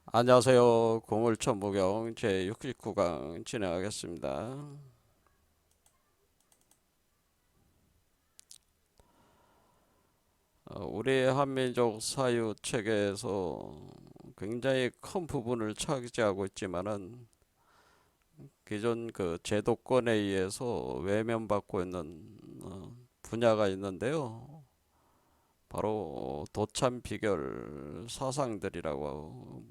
안녕하세요. 고물천부경 제69강 진행하겠습니다. 우리 한민족 사유 체계에서 굉장히 큰 부분을 차지하고 있지만은 기존 그 제도권에 의해서 외면받고 있는 분야가 있는데요. 바로 도참 비결 사상들이라고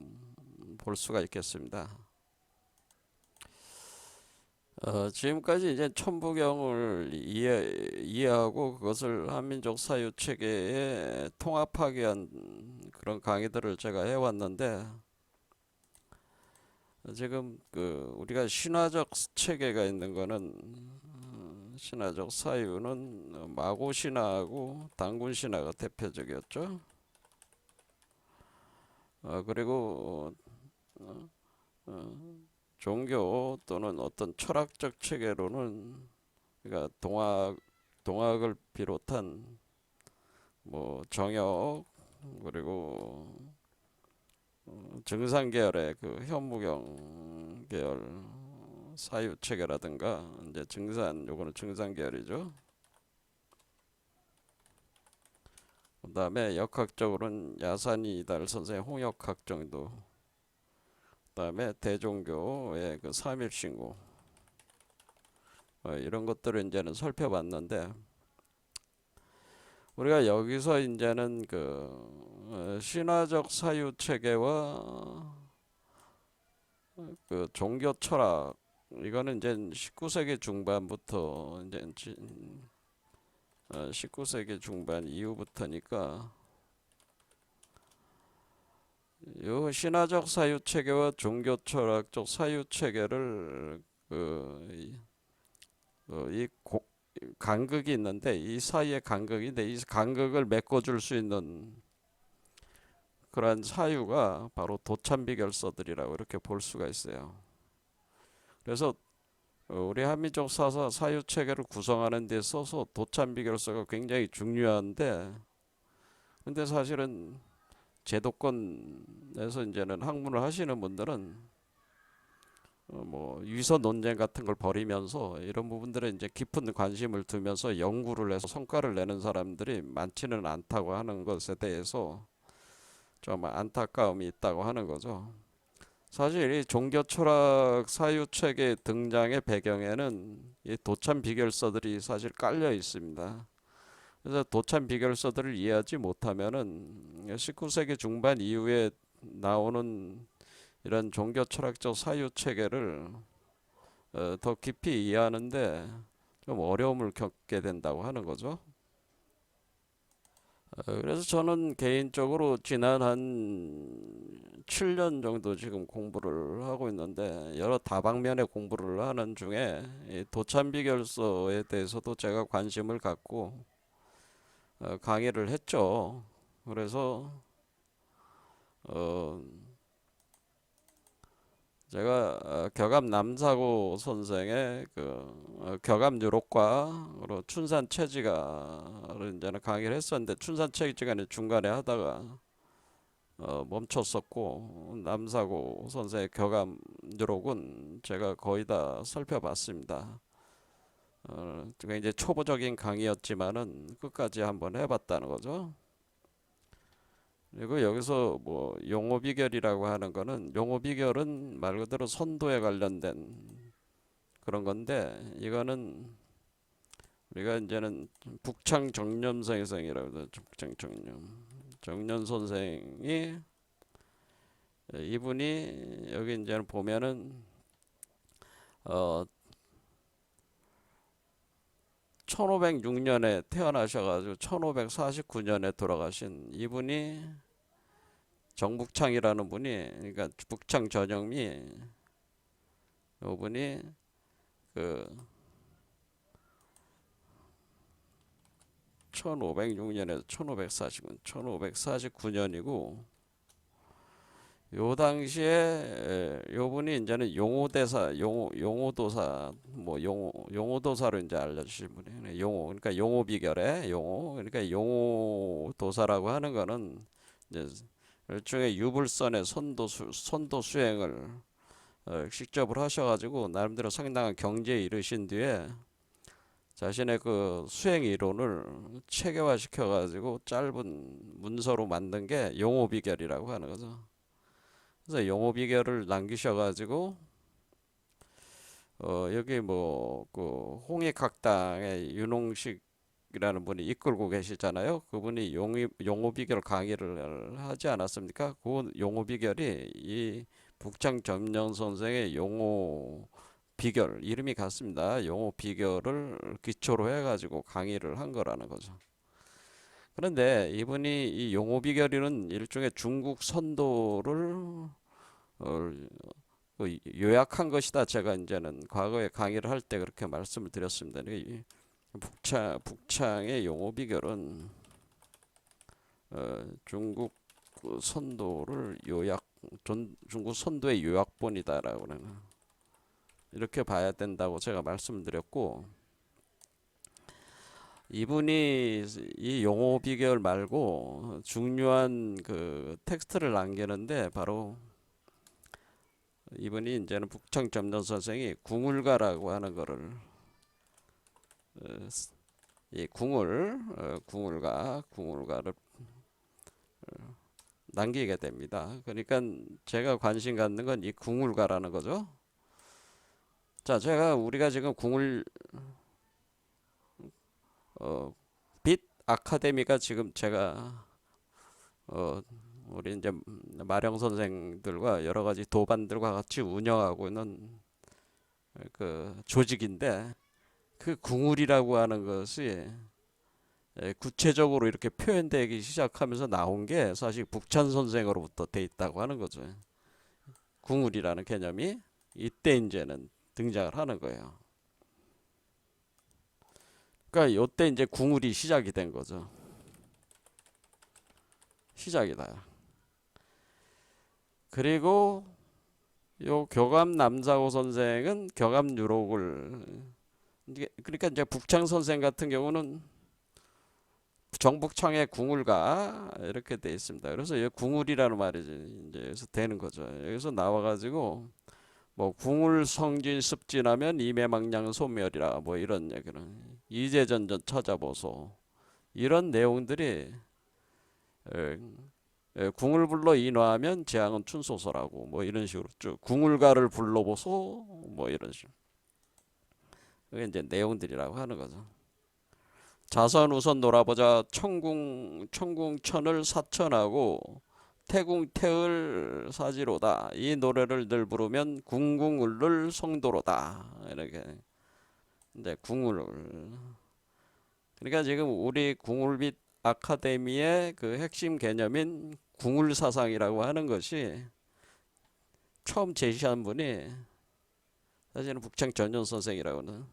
볼 수가 있겠습니다. 지금까지 이제 천부경을 이해하고 그것을 한민족 사유 체계에 통합하기 위한 그런 강의들을 제가 해왔는데, 지금 그 우리가 신화적 체계가 있는 거는, 신화적 사유는 마고 신화하고 단군 신화가 대표적이었죠. 그리고 종교 또는 어떤 철학적 체계로는, 그러니까 동학을 비롯한 뭐 정역, 그리고 증산 계열의 그 현무경 계열 사유 체계라든가, 이제 증산, 요거는 증산 계열이죠. 그다음에 역학적으로는 야산이 이달 선생 홍역학 정도. 그다음에 대종교의 그 삼일신고, 이런 것들을 이제는 살펴봤는데, 우리가 여기서 이제는 그 신화적 사유 체계와 그 종교 철학, 이거는 이제 19세기 중반부터 이제 19세기 중반 이후부터니까, 이 신화적 사유 체계와 종교 철학적 사유 체계를 이 간극이 있는데, 이 사이에 간극인데, 이 간극을 메꿔줄 수 있는 그러한 사유가 바로 도참비결서들이라고 이렇게 볼 수가 있어요. 그래서 우리 한민족 사사 사유 체계를 구성하는 데 있어서 도참비결서가 굉장히 중요한데, 근데 사실은 제도권에서 이제는 학문을 하시는 분들은 뭐 위서 논쟁 같은 걸 벌이면서 이런 부분들에 이제 깊은 관심을 두면서 연구를 해서 성과를 내는 사람들이 많지는 않다고 하는 것에 대해서 좀 안타까움이 있다고 하는 거죠. 사실 이 종교 철학 사유 체계 등장의 배경에는 이 도참 비결서들이 사실 깔려 있습니다. 그래서 도참 비결서들을 이해하지 못하면은 19세기 중반 이후에 나오는 이런 종교 철학적 사유 체계를 더 깊이 이해하는데 좀 어려움을 겪게 된다고 하는 거죠. 그래서 저는 개인적으로 지난 한 7년 정도 지금 공부를 하고 있는데, 여러 다방면의 공부를 하는 중에 이 도참비결서에 대해서도 제가 관심을 갖고 강의를 했죠. 그래서 어 제가 격암 남사고 선생의 그 격암 유록과로 춘산 체지가를 이제는 강의를 했었는데, 춘산 체지가는 중간에 하다가 멈췄었고, 남사고 선생의 격암 유록은 제가 거의 다 살펴봤습니다. 그게 이제 초보적인 강의였지만은 끝까지 한번 해봤다는 거죠. 그리고 여기서 뭐 용어비결이라고 하는 거는, 용어비결은 말 그대로 선도에 관련된 그런 건데, 이거는 우리가 이제는 북창 정념생이라고 해서, 북창 정념 선생이, 이분이 여기 이제는 보면은 어 1506년에 태어나셔가지고 1549년에 돌아가신 이분이, 정북창이라는 분이, 그러니까 북창 전영미, 이분이 그 1506년에서 1549, 1549년이고, 요 당시에 요분이 이제는 용호대사, 용호도사, 뭐 용호도사로 이제 알려주신 분이에요. 용호, 그러니까 용호비결의 용호, 그러니까 용호도사라고 하는 거는 이제 일종의 유불선의 선도 수행을 직접을 하셔가지고 나름대로 상당한 경지에 이르신 뒤에 자신의 그 수행 이론을 체계화 시켜가지고 짧은 문서로 만든 게 용호비결이라고 하는 거죠. 그래서 용호비결을 남기셔가지고 여기 뭐 그 홍익학당의 윤홍식이라는 분이 이끌고 계시잖아요. 그분이 용호비결 강의를 하지 않았습니까? 그 용호비결이 이 북창점령 선생의 용호 비결 이름이 같습니다. 용어 비결을 기초로 해가지고 강의를 한 거라는 거죠. 그런데 이분이 이 용어 비결이는 일종의 중국 선도를 요약한 것이다. 제가 이제는 과거에 강의를 할 때 그렇게 말씀을 드렸습니다. 북창의 용어 비결은 중국 선도를 중국 선도의 요약본이다라고는 이렇게 봐야 된다고 제가 말씀드렸고, 이분이 이 용어 비결 말고 중요한 그 텍스트를 남기는데 바로 이분이 이제는 북창점령 선생이 궁울가라고 하는 거를 이 궁울가를 남기게 됩니다. 그러니까 제가 관심 갖는 건 이 궁울가라는 거죠. 자, 우리가 지금 빛 아카데미가 지금 제가 우리 이제 마령 선생들과 여러 가지 도반들과 같이 운영하고 있는 그 조직인데, 그 궁울이라고 하는 것이 구체적으로 이렇게 표현되기 시작하면서 나온 게 사실 북찬 선생으로부터 돼 있다고 하는 거죠. 궁울이라는 개념이 이때 이제는 등장을 하는 거예요. 그러니까 이때 이제 궁울이 시작이 된 거죠. 시작이다. 그리고 요 교감 남사호 선생은 교감유록을, 그러니까 이제 북창 선생 같은 경우는 정북창의 궁울가 이렇게 돼 있습니다. 그래서 이 궁울이라는 말이 이제 여기서 되는 거죠. 여기서 나와가지고 뭐 궁울 성진 습진하면 이매망량 소멸이라 뭐 이런 얘기는 이제전전 찾아보소, 이런 내용들이 궁을 불러 인화하면 재앙은 춘소서라고 뭐 이런 식으로 쭉 궁울가를 불러보소 뭐 이런 식으로 그게 이제 내용들이라고 하는 거죠. 자선 우선 놀아보자 청궁천을 사천하고 태궁태을 사지로다. 이 노래를 늘 부르면 궁궁울를 성도로다. 이렇게 이제 궁울, 그러니까 지금 우리 궁울빛 아카데미의 그 핵심 개념인 궁울 사상이라고 하는 것이 처음 제시한 분이 사실은 북창 전현 선생이라고는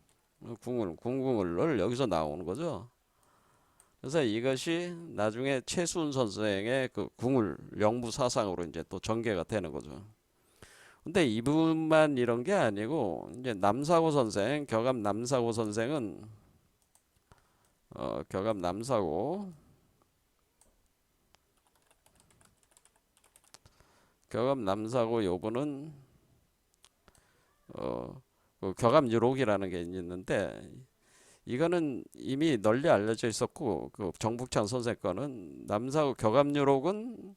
궁궁을을 여기서 나오는 거죠. 그래서 이것이 나중에 최수훈 선생의 그 궁을 영부 사상으로 이제 또 전개가 되는 거죠. 근데 이분만 이런 게 아니고 이제 남사고 선생, 교감 남사고 선생은 교감 남사고 요분은 그 교감유록이라는 게 있는데, 이거는 이미 널리 알려져 있었고, 그 정북창 선생 거는 남사고 교감유록은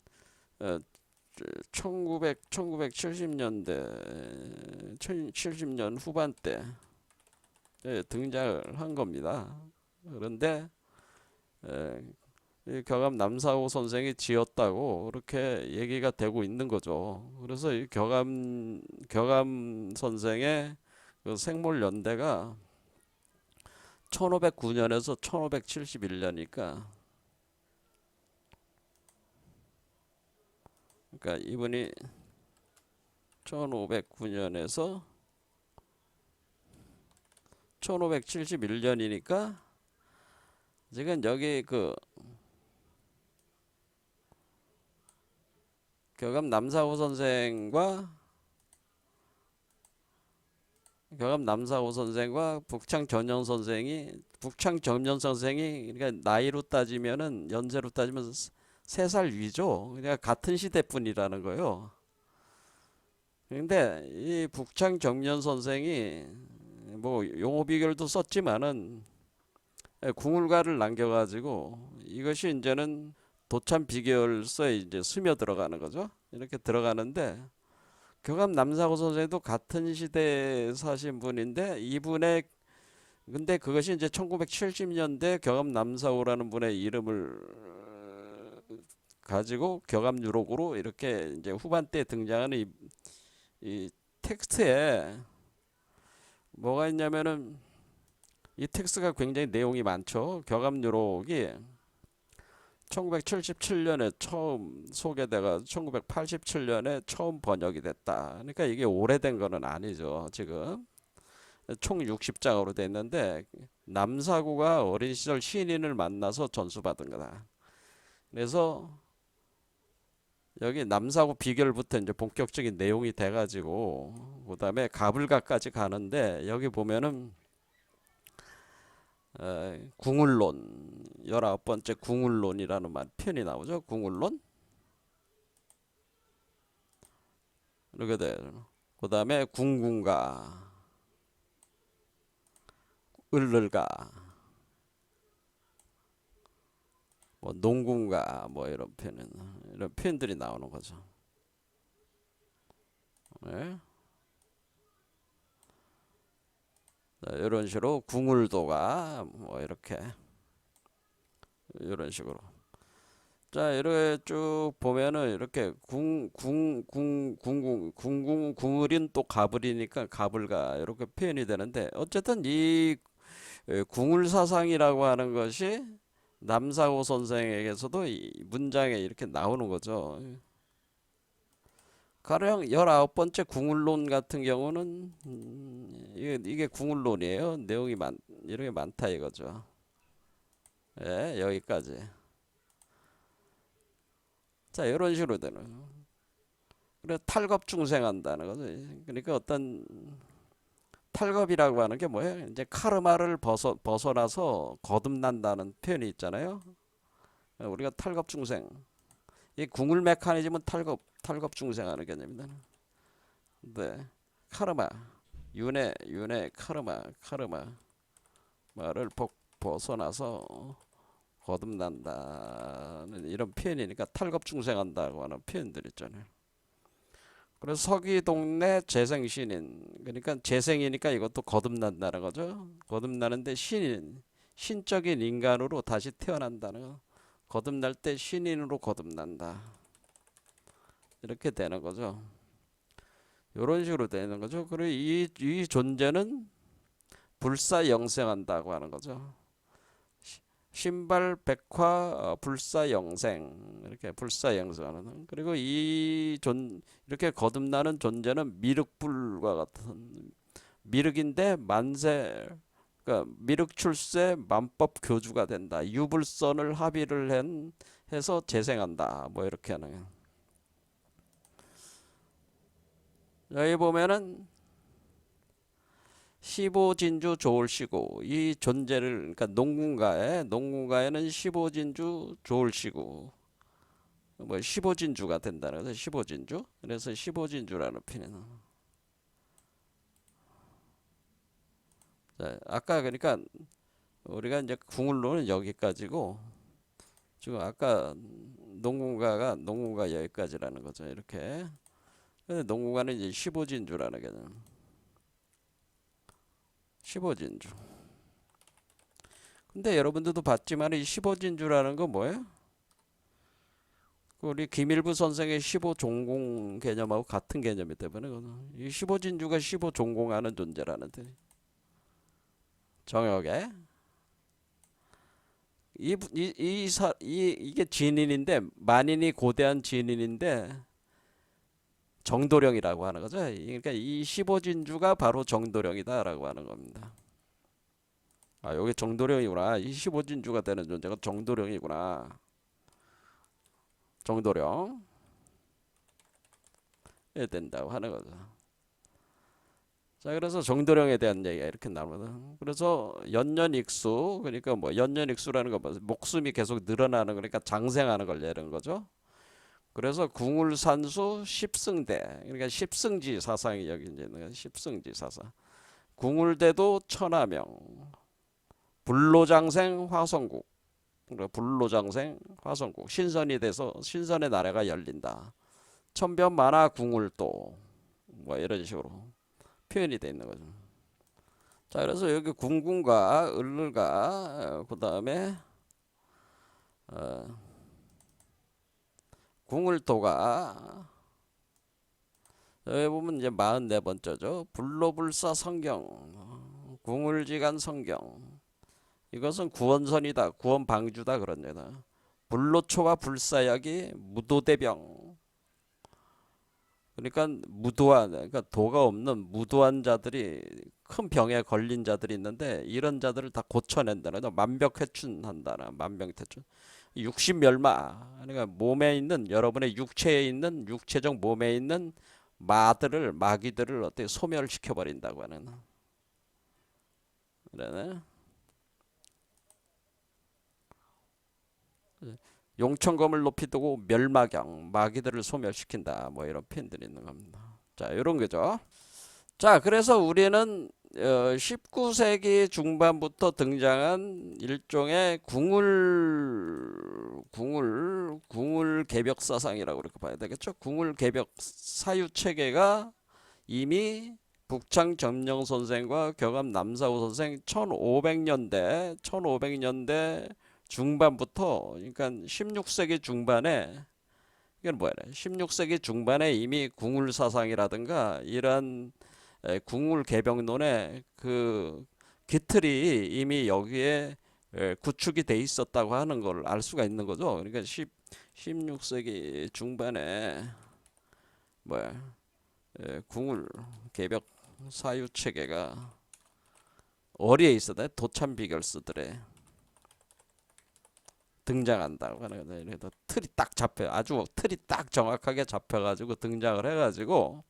1970년대 70년 후반때 등장을 한 겁니다. 그런데 이 교감 남사호 선생이 지었다고 그렇게 얘기가 되고 있는 거죠. 그래서 이 교감 선생의 그 생몰 연대가 1509년에서 1571년이니까, 그러니까 이분이 1509년에서 1571년이니까 지금 여기 그 교감 남사호 선생과 북창 전현 선생이 그러니까 나이로 따지면은 연세로 따지면 3살 위죠. 그냥 같은 시대뿐이라는 거예요. 근데 이 북창 정년 선생이 뭐 용어 비결도 썼지만은 궁울가를 남겨가지고 이것이 이제는 도참 비결서에 이제 스며 들어가는 거죠. 이렇게 들어가는데 교감 남사고 선생도 같은 시대에 사신 분인데 이분의 근데 그것이 이제 1970년대 교감 남사고라는 분의 이름을 가지고 교감유록으로 이렇게 이제 후반때 등장하는 이 텍스트에 뭐가 있냐면은 이 텍스트가 굉장히 내용이 많죠. 교감유록이 1977년에 처음 소개돼가 1987년에 처음 번역이 됐다. 그러니까 이게 오래된 거는 아니죠. 지금 총 60장으로 돼 있는데 남사구가 어린 시절 시인을 만나서 전수받은 거다. 그래서 여기 남사구 비결부터 이제 본격적인 내용이 돼가지고 그다음에 가불가까지 가는데 여기 보면은 궁울론 19번째 궁울론이라는 말 표현이 나오죠. 궁울론 이렇게 돼. 그다음에 궁궁가 을를가 뭐 농군가 뭐 이런 표현들이 나오는 거죠. 네. 자, 이런 식으로 궁울도가 뭐 이렇게 이런 식으로 자 이렇게 쭉 보면은 이렇게 궁을인 또 가불이니까 가불가 이렇게 표현이 되는데 어쨌든 이 궁을 사상이라고 하는 것이 남사고 선생에게서도 이 문장에 이렇게 나오는 거죠. 가령 19번째 궁을론 같은 경우는 이게 궁을론이에요. 내용이 이렇게 많다 이거죠. 예, 여기까지. 자, 이런 식으로 되는. 그래 탈겁중생한다는 거죠. 그러니까 어떤 탈겁이라고 하는 게 뭐예요? 이제 카르마를 벗어나서 거듭난다는 표현이 있잖아요. 우리가 탈겁중생. 이 궁을 메커니즘은 탈겁중생하는 개념입니다. 네, 카르마, 윤회, 카르마를 벗어나서 거듭난다는 이런 표현이니까 탈겁중생한다고 하는 표현들 있잖아요. 그래서 서기동네 재생신인 그러니까 재생이니까 이것도 거듭난다는 거죠. 거듭나는데 신적인 인간으로 다시 태어난다는 거. 거듭날 때 신인으로 거듭난다. 이렇게 되는 거죠. 이런 식으로 되는 거죠. 그리고 이 존재는 불사영생한다고 하는 거죠. 신발 백화 불사영생 이렇게 불사영생하는 그리고 이렇게 거듭나는 존재는 미륵불과 같은 미륵인데 만세 그러니까 미륵출세 만법 교주가 된다. 유불선을 합의를 해서 재생한다. 뭐 이렇게 하는 여기 보면은 15진주 조울시구 이 존재를 그러니까 농군가에는 15진주 조울시구 뭐 15진주가 된다는 거죠. 15진주 그래서 15진주라는 표현은 자, 아까 그러니까 우리가 이제 궁을로는 여기까지고 지금 아까 농군가 여기까지라는 거죠. 이렇게 근데 농군가는 이제 15진주라는 개념 15진주 근데 여러분들도 봤지만 이 15진주라는 건 뭐예요? 우리 김일부 선생의 15종공 개념하고 같은 개념이 때문에 이 15진주가 15종공하는 존재라는 뜻. 정역에 이게 진인인데 만인이 고대한 진인인데 정도령이라고 하는 거죠. 그러니까 이 15진주가 바로 정도령이다라고 하는 겁니다. 아, 여기 정도령이구나. 이 15진주가 되는 존재가 정도령이구나. 정도령 된다고 하는 거죠. 자, 그래서 정도령에 대한 얘기가 이렇게 나옵니다. 그래서 연년익수, 그러니까 뭐 연년익수라는 거 뭐 목숨이 계속 늘어나는 거니까 장생하는 걸 얘기하는 거죠. 그래서 궁울산수 십승대, 그러니까 십승지 사상이 여기 이제 있는 거예요. 십승지 사상. 궁울대도 천하명, 불로장생 화성국. 그러니까 불로장생 화성국. 신선이 돼서 신선의 나라가 열린다. 천변만화 궁울도 뭐 이런 식으로 표현이 돼 있는 거죠. 자, 그래서 여기 궁궁과 을을과 그 다음에 궁을도가 여기 보면 이제 44번째죠. 불로불사 성경, 궁을지간 성경. 이것은 구원선이다, 구원방주다 그런 데다. 불로초와 불사약이 무도대병. 그러니까 무도한, 그러니까 도가 없는 무도한 자들이 큰 병에 걸린 자들이 있는데 이런 자들을 다 고쳐낸다는 거, 만병퇴춘한다나 만병퇴춘. 육신멸마, 그러니까 몸에 있는 여러분의 육체에 있는 육체적 몸에 있는 마귀들을 어떻게 소멸시켜 버린다고 하는. 그러네. 용천검을 높이 두고 멸마경, 마귀들을 소멸시킨다, 뭐 이런 표현들이 있는 겁니다. 자, 이런 거죠. 자, 그래서 우리는 19세기 중반부터 등장한 일종의 궁을 개벽 사상이라고 그렇게 봐야 되겠죠. 궁을 개벽 사유 체계가 이미 북창 점령 선생과 경암 남사우 선생 1500년대 중반부터, 그러니까 16세기 중반에, 이건 뭐야? 16세기 중반에 이미 궁울 사상이라든가 이러한 궁울 개벽론의 그 기틀이 이미 여기에 구축이 돼 있었다고 하는 걸 알 수가 있는 거죠. 그러니까 16세기 중반에 뭐야? 궁울 개벽 사유 체계가 어디에 있었다? 도참비결스들의 등장한다고 하는 거예요. 그래서 틀이 딱 잡혀, 아주 틀이 딱 정확하게 잡혀가지고 등장을 해가지고,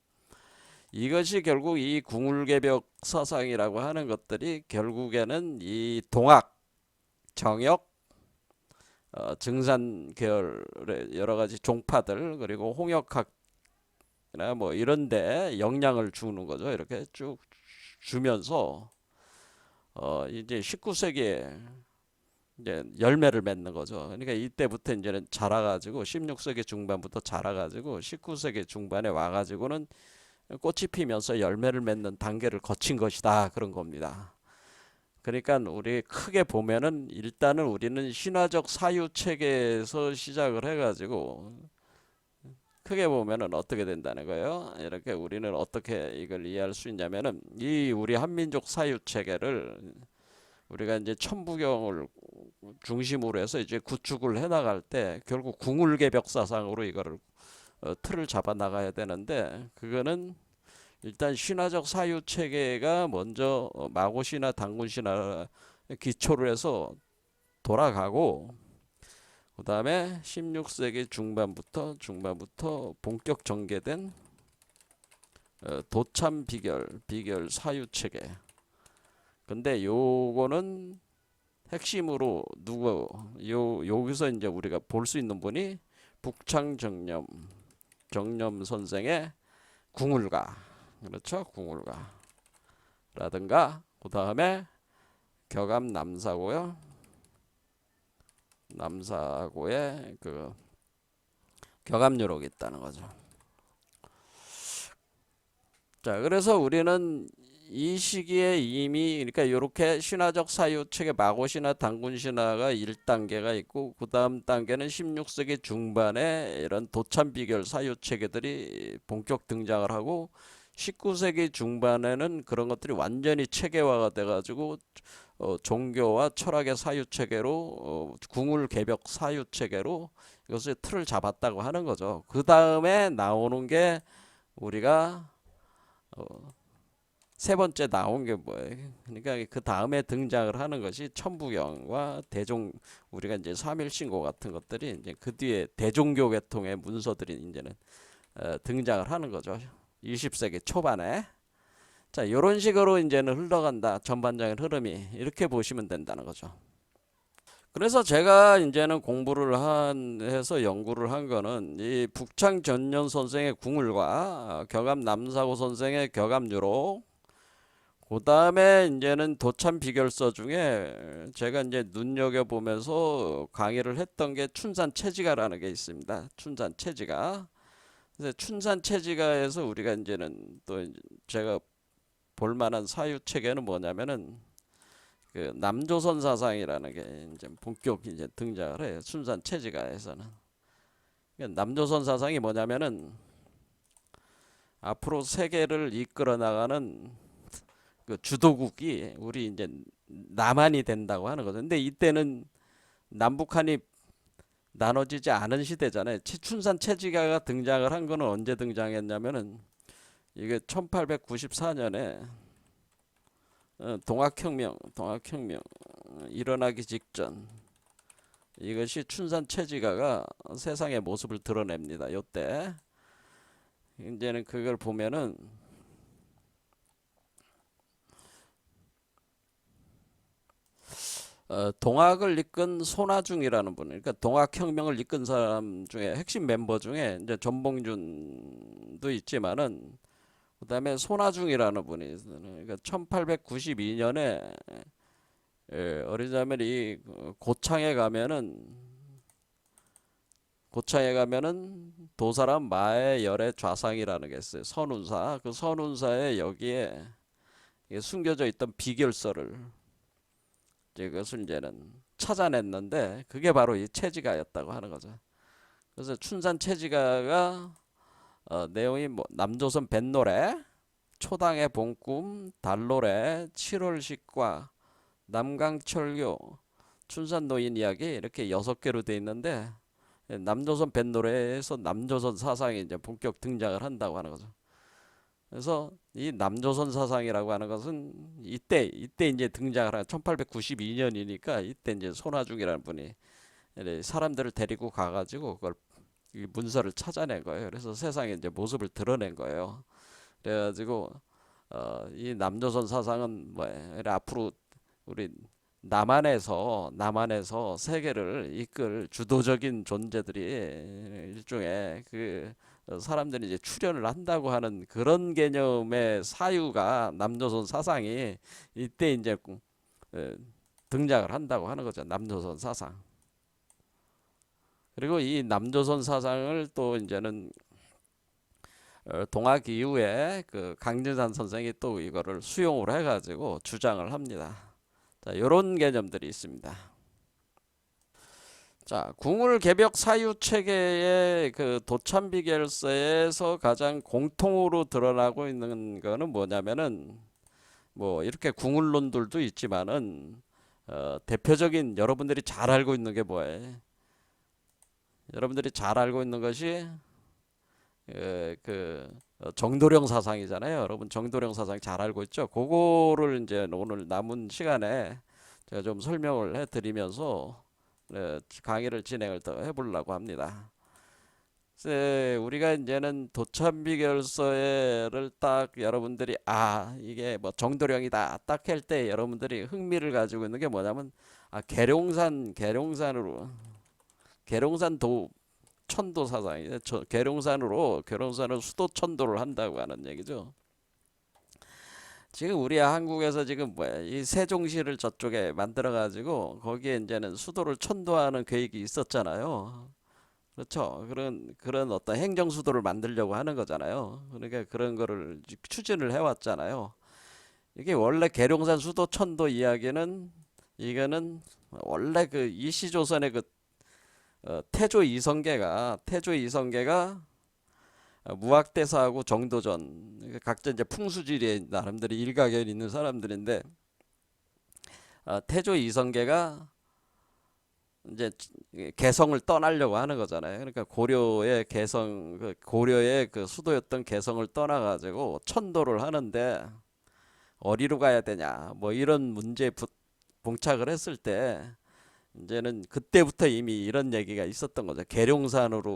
이것이 결국 이 궁울개벽 사상이라고 하는 것들이 결국에는 이 동학, 정역, 증산 계열의 여러 가지 종파들, 그리고 홍역학이나 뭐 이런데 영향을 주는 거죠. 이렇게 쭉 주면서 이제 19세기에 이제 열매를 맺는 거죠. 그러니까 이때부터 이제는 자라가지고 16세기 중반부터 자라가지고 19세기 중반에 와가지고는 꽃이 피면서 열매를 맺는 단계를 거친 것이다, 그런 겁니다. 그러니까 우리 크게 보면은 일단은 우리는 신화적 사유 체계에서 시작을 해가지고 크게 보면은 어떻게 된다는 거예요. 이렇게 우리는 어떻게 이걸 이해할 수 있냐면은 이 우리 한민족 사유 체계를 우리가 이제 천부경을 중심으로 해서 이제 구축을 해 나갈 때 결국 궁울개벽 사상으로 이거를 틀을 잡아 나가야 되는데, 그거는 일단 신화적 사유 체계가 먼저 마고신화 단군신화 기초로 해서 돌아가고, 그 다음에 16세기 중반부터 본격 전개된 도참 비결 사유 체계. 근데 요거는 핵심으로 여기서 이제 우리가 볼 수 있는 분이 북창 정념 선생의 궁울가, 그렇죠? 궁울가라든가, 그 다음에 격암 남사고의 그 격암유록이 있다는 거죠. 자, 그래서 우리는 이 시기에 이미, 그러니까 이렇게 신화적 사유 체계, 마고신화 단군신화가 1단계가 있고, 그 다음 단계는 16세기 중반에 이런 도참비결 사유 체계들이 본격 등장을 하고, 19세기 중반에는 그런 것들이 완전히 체계화가 돼가지고 종교와 철학의 사유 체계로, 궁울 개벽 사유 체계로 이것을 틀을 잡았다고 하는 거죠. 그 다음에 나오는 게 우리가 세 번째 나온 게 뭐예요? 그러니까 그 다음에 등장을 하는 것이 천부경과 우리가 이제 삼일신고 같은 것들이 이제 그 뒤에 대종교 계통의 문서들이 이제는 등장을 하는 거죠. 20세기 초반에. 자, 이런 식으로 이제는 흘러간다. 전반적인 흐름이 이렇게 보시면 된다는 거죠. 그래서 제가 이제는 해서 연구를 한 거는 이 북창 전년 선생의 궁을과 경암 남사고 선생의 경암 유록, 그 다음에 이제는 도참 비결서 중에 제가 이제 눈여겨보면서 강의를 했던 게 춘산 체지가라는 게 있습니다. 춘산 체지가. 그래서 춘산 체지가에서 우리가 이제는 또 제가 볼만한 사유 체계는 뭐냐면은 그 남조선 사상이라는 게 이제 본격 이제 등장을 해요. 춘산 체지가에서는. 그러니까 남조선 사상이 뭐냐면은 앞으로 세계를 이끌어 나가는 그 주도국이 우리 이제 남한이 된다고 하는 거죠. 근데 이때는 남북한이 나눠지지 않은 시대잖아요. 춘산 체지가가 등장을 한 거는 언제 등장했냐면은 이게 1894년에 동학혁명 일어나기 직전, 이것이 춘산 체지가가 세상의 모습을 드러냅니다. 요때 이제는 그걸 보면은 동학을 이끈 손아중이라는 분, 그러니까 동학혁명을 이끈 사람 중에 핵심 멤버 중에 이제 전봉준도 있지만은 그다음에 손아중이라는 분이 있어요. 그러니까 1892년에 어리자면 이 고창에 가면은 도사람 마의 열의 좌상이라는 게 있어요. 선운사. 그 선운사에 여기에 숨겨져 있던 비결서를 이것을 이제는 찾아냈는데 그게 바로 이 체지가였다고 하는 거죠. 그래서 춘산 체지가가 내용이 뭐 남조선 뱃노래, 초당의 봄꿈, 달노래, 7월 식과, 남강철교, 춘산 노인 이야기 이렇게 6개로 되어 있는데 남조선 뱃노래에서 남조선 사상이 이제 본격 등장을 한다고 하는 거죠. 그래서 이 남조선 사상이라고 하는 것은 이때 이제 등장을 한 1892년이니까 이때 이제 손아중이라는 분이 사람들을 데리고 가가지고 그걸 이 문서를 찾아낸 거예요. 그래서 세상에 이제 모습을 드러낸 거예요. 그래가지고 이 남조선 사상은 뭐 앞으로 우리 남한에서 세계를 이끌 주도적인 존재들이 일종의 그 사람들이 이제 출현을 한다고 하는 그런 개념의 사유가 남조선 사상이 이때 이제 등장을 한다고 하는 거죠. 남조선 사상. 그리고 이 남조선 사상을 또 이제는 동학 이후에 그 강진산 선생이 또 이거를 수용을 해가지고 주장을 합니다. 자, 이런 개념들이 있습니다. 자, 궁을 개벽 사유 체계의 그 도참비결서에서 가장 공통으로 드러나고 있는 거는 뭐냐면은 뭐 이렇게 궁을론들도 있지만은 대표적인 여러분들이 잘 알고 있는 게 뭐예요? 여러분들이 잘 알고 있는 것이 정도령 사상이잖아요. 여러분 정도령 사상 잘 알고 있죠? 그거를 이제 오늘 남은 시간에 제가 좀 설명을 해드리면서 강의를 진행을 더 해보려고 합니다. 우리가 이제는 도참비결서를 딱 여러분들이 이게 뭐 정도령이다 딱 할 때 여러분들이 흥미를 가지고 있는 게 뭐냐면 계룡산으로 계룡산 천도 사상이 계룡산으로 수도 천도를 한다고 하는 얘기죠. 지금 우리 한국에서 지금 뭐야 이 세종시를 저쪽에 만들어 가지고 거기에 이제는 수도를 천도하는 계획이 있었잖아요. 그렇죠. 그런 어떤 행정 수도를 만들려고 하는 거잖아요. 그러니까 그런 거를 추진을 해왔잖아요. 이게 원래 계룡산 수도 천도 이야기는 이거는 원래 그 이시조선의 그 태조 이성계가 무학대사하고 정도전 각자 이제 풍수지리에 나름대로 일가견이 있는 사람들인데 태조 이성계가 이제 개성을 떠나려고 하는 거잖아요. 그러니까 고려의 그 수도였던 개성을 떠나가지고 천도를 하는데 어디로 가야 되냐 뭐 이런 문제에 봉착을 했을 때 이제는 그때부터 이미 이런 얘기가 있었던 거죠. 계룡산이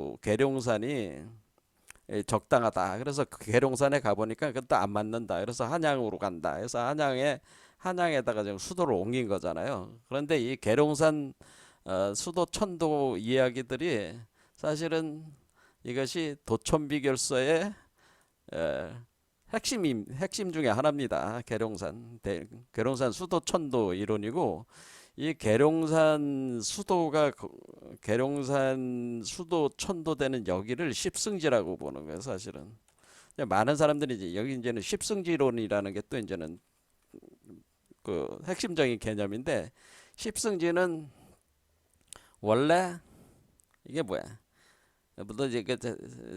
적당하다. 그래서 그 계룡산에 가보니까 그것도 안 맞는다. 그래서 한양으로 간다. 그래서 한양에다가 지금 수도를 옮긴 거잖아요. 그런데 이 계룡산 수도 천도 이야기들이 사실은 이것이 도촌비결서의 에, 핵심 중에 하나입니다. 계룡산 수도 천도 이론이고, 이 계룡산 수도 천도되는 여기를 십승지라고 보는 거예요, 사실은. 많은 사람들이 이제 여기 이제는 십승지론이라는 게 또 이제는 그 핵심적인 개념인데, 십승지는 원래 이게 뭐야? 물론 이제 그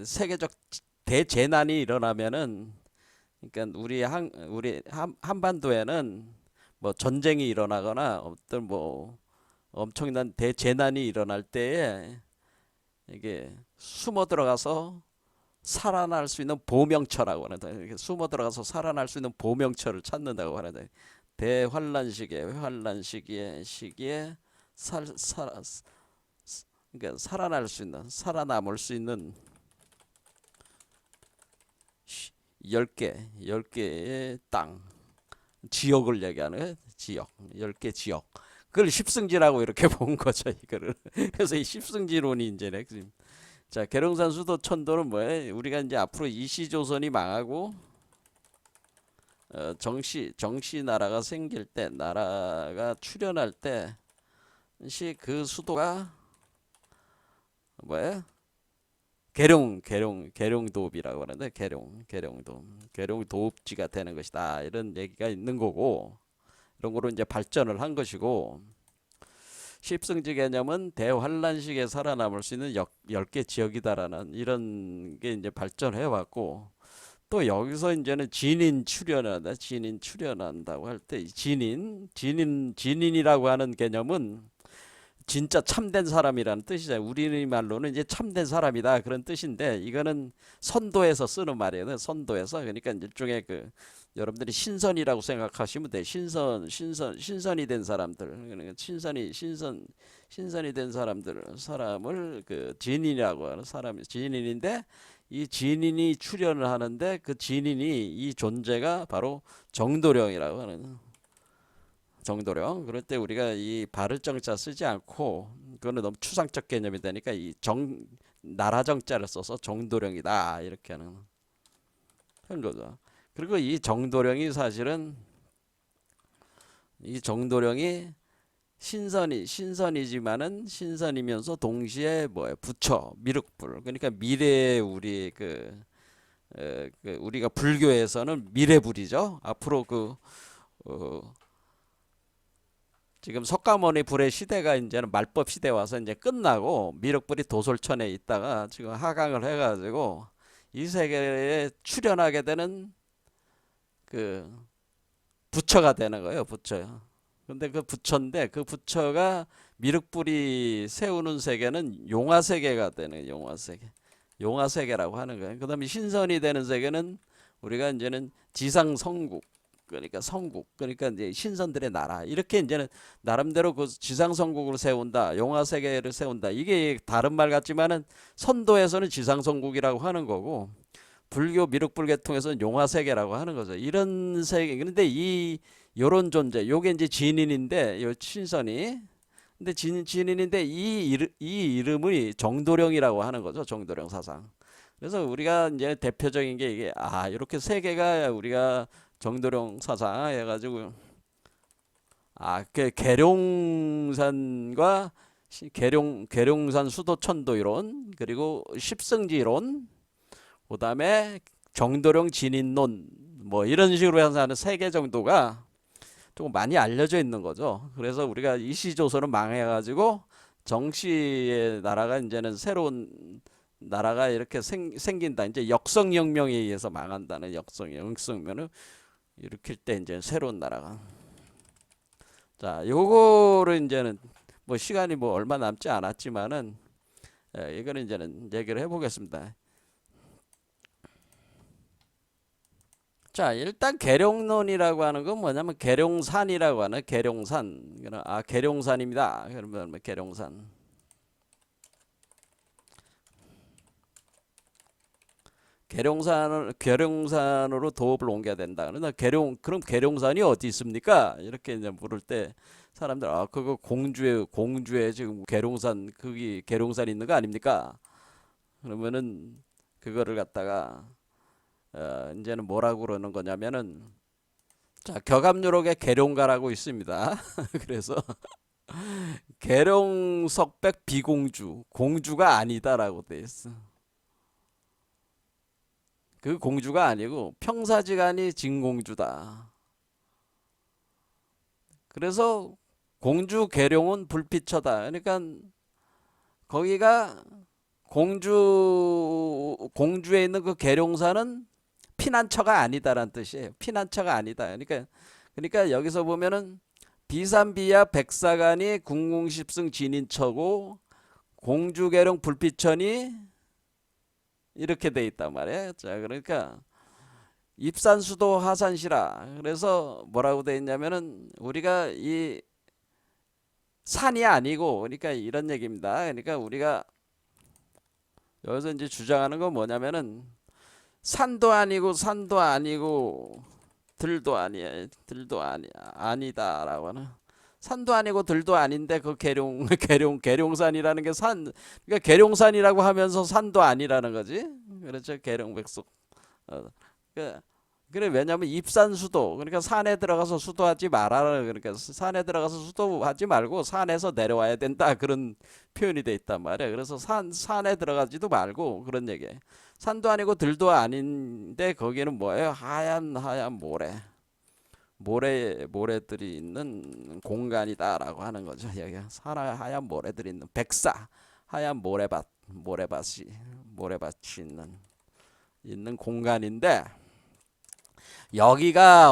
세계적 대재난이 일어나면은, 그러니까 우리 한반도에는 뭐 전쟁이 일어나거나 어떤 뭐 엄청난 대재난이 일어날 때에 이게 숨어 들어가서 살아날 수 있는 보명처라고 하는데, 이렇게 숨어 들어가서 살아날 수 있는 보명처를 찾는다고 하는데, 시기에 살, 살, 그러니까 살아남을 수 있는 10개의 땅, 지역을 얘기하는 거예요. 지역, 10개 지역. 그걸 십승지라고 이렇게 본 거죠, 이거를. 그래서 이 십승지론이 이제 핵심. 자, 계룡산 수도 천도는 뭐예요? 우리가 이제 앞으로 이시조선이 망하고 정씨 나라가 생길 때, 나라가 출현할 때, 그 수도가 뭐예요? 계룡도읍이라고 하는데, 계룡도읍지가 되는 것이다. 이런 얘기가 있는 거고, 이런 거로 이제 발전을 한 것이고, 십승지 개념은 대환란식에 살아남을 수 있는 10개 지역이다라는 이런 게 이제 발전해 왔고, 또 여기서 이제는 진인 출현한다고 할 때, 진인이라고 하는 개념은 진짜 참된 사람이라는 뜻이잖아요. 우리말로는 이제 참된 사람이다 그런 뜻인데, 이거는 선도에서 쓰는 말이에요. 선도에서. 그러니까 일종의 그 여러분들이 신선이라고 생각하시면 돼. 신선이 된 사람들. 그러니까 신선이 된 사람을 그 진인이라고 하는 사람이 진인인데, 이 진인이 출현을 하는데, 그 진인이 이 존재가 바로 정도령이라고 하는, 정도령. 그럴 때 우리가 이 발을 정자 쓰지 않고, 그거는 너무 추상적 개념이 되니까 이 나라 정자를 써서 정도령이다 이렇게 하는 거죠. 그리고 이 정도령이 신선이지만은 신선이면서 동시에 뭐야, 부처 미륵불. 그러니까 미래 우리 우리가 불교에서는 미래불이죠. 앞으로 지금 석가모니 불의 시대가 이제는 말법 시대 와서 이제 끝나고, 미륵불이 도솔천에 있다가 지금 하강을 해가지고 이 세계에 출현하게 되는 그 부처가 되는 거예요, 부처. 근데 그 부처가 미륵불이 세우는 세계는 용화세계가 되는 거예요, 용화세계라고 하는 거예요. 그 다음에 신선이 되는 세계는 우리가 이제는 지상성국, 그러니까 성국, 그러니까 이제 신선들의 나라, 이렇게 이제는 나름대로 그 지상성국을 세운다, 용화세계를 세운다. 이게 다른 말 같지만은 선도에서는 지상성국이라고 하는 거고, 불교 미륵불 계통에서는 용화세계라고 하는 거죠. 이런 세계. 그런데 요런 존재, 요게 이제 진인인데, 요 신선이. 근데 진인인데 이 이름이 정도령이라고 하는 거죠. 정도령 사상. 그래서 우리가 이제 대표적인 게 이게, 이렇게 세 개가 우리가 정도령 사상 해가지고, 그 계룡산 수도천도 이론, 그리고 십승지론, 그 다음에 정도령 진인론, 뭐 이런 식으로 해서 하는 세 개 정도가 조금 많이 알려져 있는 거죠. 그래서 우리가 이시조선은 망해가지고 정씨의 나라가 이제는 새로운 나라가 이렇게 생긴다. 이제 역성혁명에 의해서 망한다는, 역성혁명을 일으킬 때 이제 새로운 나라가. 자, 요거를 이제는 뭐 시간이 뭐 얼마 남지 않았지만은, 이거는 이제는 얘기를 해보겠습니다. 자, 일단 계룡론이라고 하는 건 뭐냐면, 계룡산이라고 하는, 계룡산. 계룡산입니다. 그러면 뭐 계룡산. 계룡산으로 도읍을 옮겨야 된다. 그러나 그럼 계룡산이 어디 있습니까? 이렇게 이제 물을 때 사람들 그거 공주에 지금 계룡산 거기 계룡산 있는 거 아닙니까? 그러면은 그거를 갖다가 이제는 뭐라고 그러는 거냐면은 자 격암유록에 계룡가라고 있습니다. 그래서 계룡석백 비공주 공주가 아니다라고 돼 있어. 그 공주가 아니고 평사지간이 진공주다. 그래서 공주 계룡은 불피처다. 그러니까 거기가 공주에 있는 그 계룡산은 피난처가 아니다라는 뜻이에요. 피난처가 아니다. 그러니까 여기서 보면은 비산비야 백사간이 궁궁십승 진인처고 공주계룡 불피천이 이렇게 돼 있단 말이에요. 자, 그러니까 입산수도 하산시라. 그래서 뭐라고 돼 있냐면은 우리가 이 산이 아니고 그러니까 이런 얘기입니다. 그러니까 우리가 여기서 이제 주장하는 건 뭐냐면은 산도 아니고 아니다라고 하는 산도 아니고 들도 아닌데 그 계룡산이라는 게 그러니까 계룡산이라고 하면서 산도 아니라는 거지. 그렇죠. 계룡백석. 그 그래 왜냐면 입산수도 그러니까 산에 들어가서 수도하지 말아라. 그러니까 산에 들어가서 수도하지 말고 산에서 내려와야 된다 그런 표현이 돼 있단 말이야. 그래서 산에 들어가지도 말고 그런 얘기해. 산도 아니고 들도 아닌데 거기는 뭐예요? 하얀 모래들이 있는 공간이다라고 하는 거죠. 여기 하얀 모래들이 있는 백사 하얀 모래밭이 있는 공간인데 여기가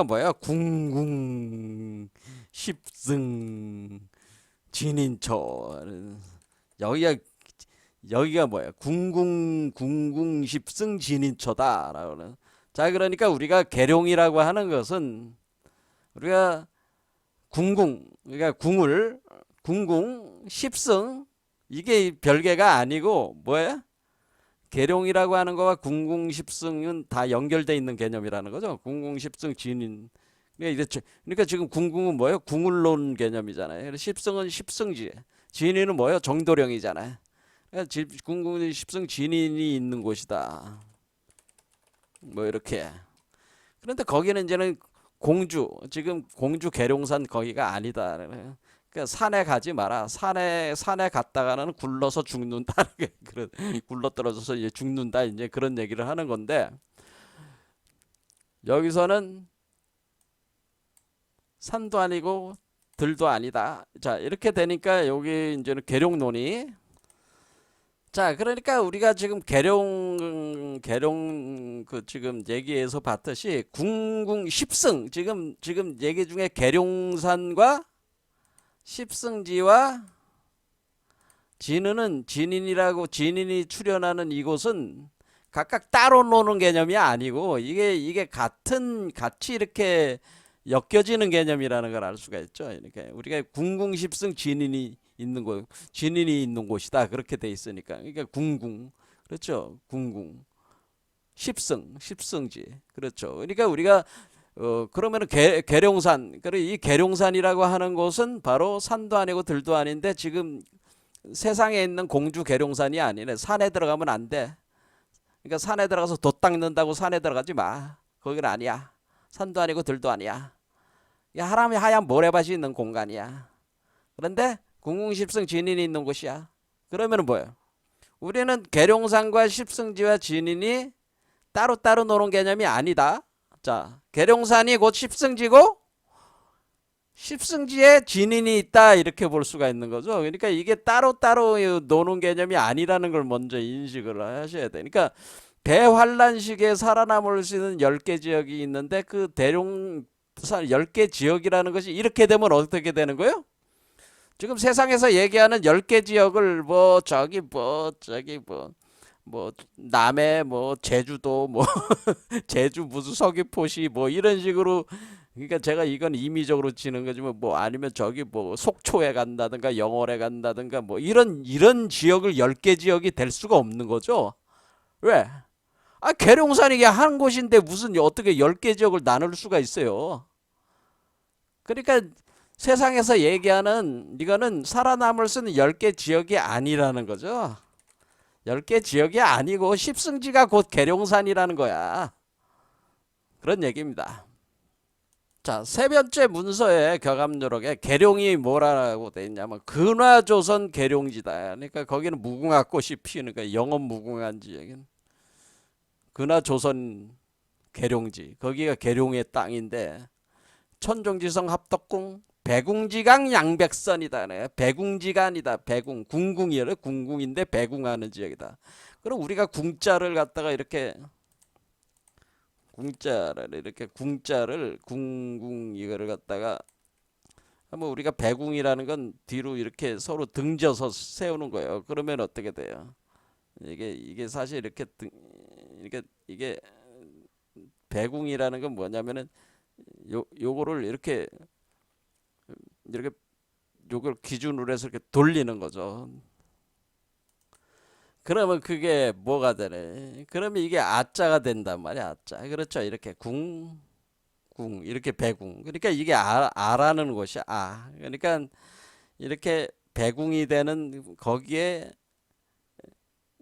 뭐야? 궁궁 십승 진인처 여기가 뭐야? 궁궁 십승 진인처다라고는. 자, 그러니까 우리가 계룡이라고 하는 것은 우리가 그러니까 궁궁 십승 이게 별개가 아니고 뭐야? 계룡이라고 하는 거와 궁궁십승은 다 연결돼 있는 개념이라는 거죠. 궁궁십승 진인. 그러니까 지금 궁궁은 뭐예요? 궁을 놓은 개념이잖아요. 십승은 십승지. 진인은 뭐예요? 정도령이잖아요. 그러니까 궁궁은 십승 진인이 있는 곳이다. 뭐 이렇게. 그런데 거기는 이제는 지금 공주 계룡산 거기가 아니다. 그러니까 산에 가지 마라. 산에 갔다가는 굴러서 죽는다. 그런 굴러 떨어져서 이제 죽는다. 이제 그런 얘기를 하는 건데 여기서는 산도 아니고 들도 아니다. 자, 이렇게 되니까 여기 이제는 계룡론이 자, 그러니까 우리가 지금 계룡 그 지금 얘기에서 봤듯이 궁궁 십승 지금 얘기 중에 계룡산과 십승지와 진인이 출현하는 이곳은 각각 따로 노는 개념이 아니고 이게 같이 이렇게 엮여지는 개념이라는 걸 알 수가 있죠. 그러니까 우리가 궁궁십승 진인이 있는 곳이다. 그렇게 돼 있으니까. 그러니까 그렇죠. 궁궁 십승지. 그렇죠. 그러니까 우리가 그러면은 계룡산. 그리고 이 계룡산이라고 하는 곳은 바로 산도 아니고 들도 아닌데 지금 세상에 있는 공주 계룡산이 아니네. 산에 들어가면 안 돼. 그러니까 산에 들어가서 돛 닦는다고 산에 들어가지 마. 거기는 아니야. 산도 아니고 들도 아니야. 하얀 모래밭이 있는 공간이야. 그런데 궁궁십승 진인이 있는 곳이야. 그러면은 뭐예요? 우리는 계룡산과 십승지와 진인이 따로따로 노는 개념이 아니다. 자, 계룡산이 곧 십승지고 십승지에 진인이 있다 이렇게 볼 수가 있는 거죠. 그러니까 이게 따로따로 노는 개념이 아니라는 걸 먼저 인식을 하셔야 돼. 그러니까 대환란식에 살아남을 수 있는 10개 지역이 있는데 그 대룡산 10개 지역이라는 것이 이렇게 되면 어떻게 되는 거예요? 지금 세상에서 얘기하는 10개 지역을 남해 제주도 제주 무슨 서귀포시 이런 식으로 그러니까 제가 이건 임의적으로 치는 거지만 아니면 속초에 간다든가 영월에 간다든가 이런 지역을 10개 지역이 될 수가 없는 거죠. 왜? 아, 계룡산이 한 곳인데 무슨 어떻게 10개 지역을 나눌 수가 있어요. 그러니까 세상에서 얘기하는 이거는 살아남을 수 있는 10개 지역이 아니라는 거죠. 10개 지역이 아니고 십승지가 곧 계룡산이라는 거야. 그런 얘기입니다. 자, 세 번째 문서에 격암요록에 계룡이 뭐라고 돼 있냐면 근화조선 계룡지다. 그러니까 거기는 무궁화 꽃이 피우니까 영업 무궁한 지역인 근화조선 계룡지. 거기가 계룡의 땅인데 천종지성 합덕궁 배궁지강 양백선이다. 배궁지간이다. 배궁 궁궁이래. 궁궁인데 배궁하는 지역이다. 그럼 우리가 궁자를 갖다가 이렇게 궁자를 궁궁 이거를 갖다가 한번 우리가 배궁이라는 건 뒤로 이렇게 서로 등져서 세우는 거예요. 그러면 어떻게 돼요? 이게 사실 이게 배궁이라는 건 뭐냐면은 요거를 이렇게 요걸 기준으로 해서 이렇게 돌리는 거죠. 그러면 그게 뭐가 되네? 그러면 이게 아자가 된단 말이야. 아자. 그렇죠. 이렇게 궁 이렇게 배궁. 그러니까 이게 아라는 곳이 아. 그러니까 이렇게 배궁이 되는 거기에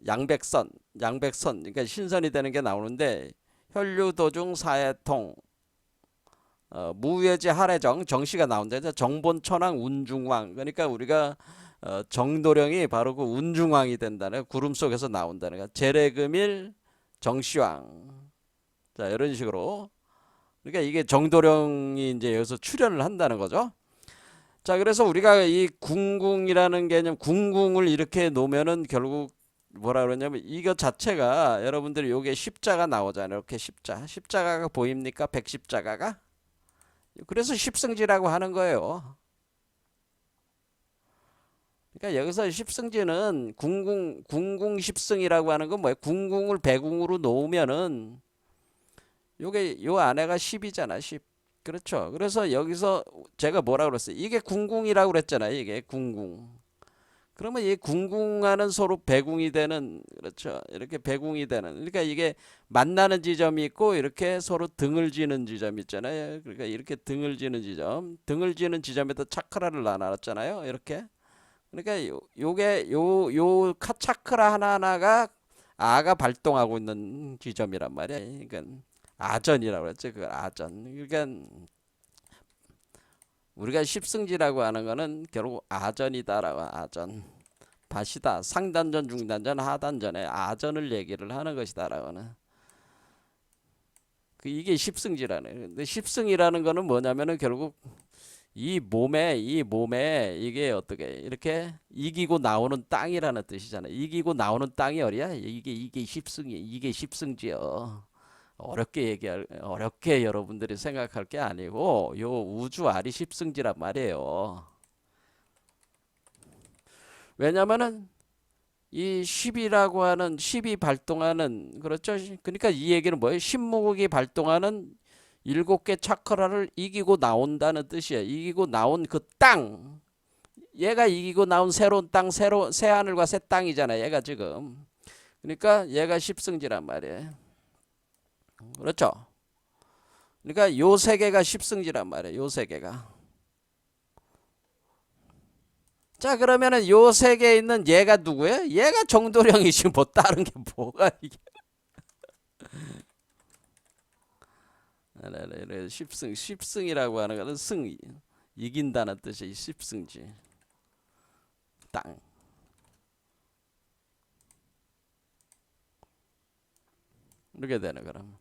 양백선. 그러니까 신선이 되는 게 나오는데 혈류도중 사해통 무외지 할해정 정씨가 나온다. 정본천왕 운중왕. 그러니까 우리가 정도령이 바로 그 운중왕이 된다는 구름 속에서 나온다는 거. 제래금일 정씨왕. 자, 이런 식으로. 그러니까 이게 정도령이 이제 여기서 출연을 한다는 거죠. 자, 그래서 우리가 이 궁궁이라는 개념, 궁궁을 이렇게 놓으면은 결국 뭐라 그러냐면 이거 자체가 여러분들이 요게 십자가 나오잖아요. 이렇게 십자가가 보입니까? 백십자가가? 그래서 십승지라고 하는 거예요. 그러니까 여기서 십승지는 궁궁 십승이라고 하는 건 뭐예요? 궁궁을 배궁으로 놓으면은 요게 요 안에가 10이잖아. 10. 그렇죠. 그래서 여기서 제가 뭐라 그랬어요? 이게 궁궁이라고 그랬잖아요. 이게 궁궁. 그러면 이 궁궁하는 서로 배궁이 되는 그렇죠. 이렇게 배궁이 되는 그러니까 이게 만나는 지점이 있고 이렇게 서로 등을 지는 지점 있잖아요. 그러니까 이렇게 등을 지는 지점에다 차크라를 나눴잖아요. 이렇게 그러니까 요게 요 차크라 하나하나가 아가 발동하고 있는 지점이란 말이야. 그러니까 아전이라고 그랬죠. 그 아전. 그러니까 우리가 십승지라고 하는 거는 결국 아전이다라고 아전. 밭이다. 상단전, 중단전, 하단전에 아전을 얘기를 하는 것이다라고 하는. 이게 십승지라는. 근데 십승이라는 거는 뭐냐면은 결국 이 몸에 이게 어떻게 이렇게 이기고 나오는 땅이라는 뜻이잖아요. 이기고 나오는 땅이 어디야? 이게 십승지요. 어렵게 여러분들이 생각할 게 아니고 요 우주 알이 십승지란 말이에요. 왜냐면은 이 10이라고 하는 10이 발동하는 그렇죠. 그러니까 이 얘기는 뭐예요? 신무국이 발동하는 7개 차크라를 이기고 나온다는 뜻이에요. 이기고 나온 그 땅. 얘가 이기고 나온 새로운 땅, 새 하늘과 새 땅이잖아요. 얘가 지금. 그러니까 얘가 십승지란 말이에요. 그렇죠. 그러니까 요 세 개가 십승지란 말이에요. 요 세 개가. 자, 그러면은 요 세 개에 있는 얘가 누구예요? 얘가 정도령이지 뭐 다른 게 뭐가 이게. 십승이라고 하는 거는 승 이긴다는 뜻이 십승지. 땅. 이렇게 되는 거람.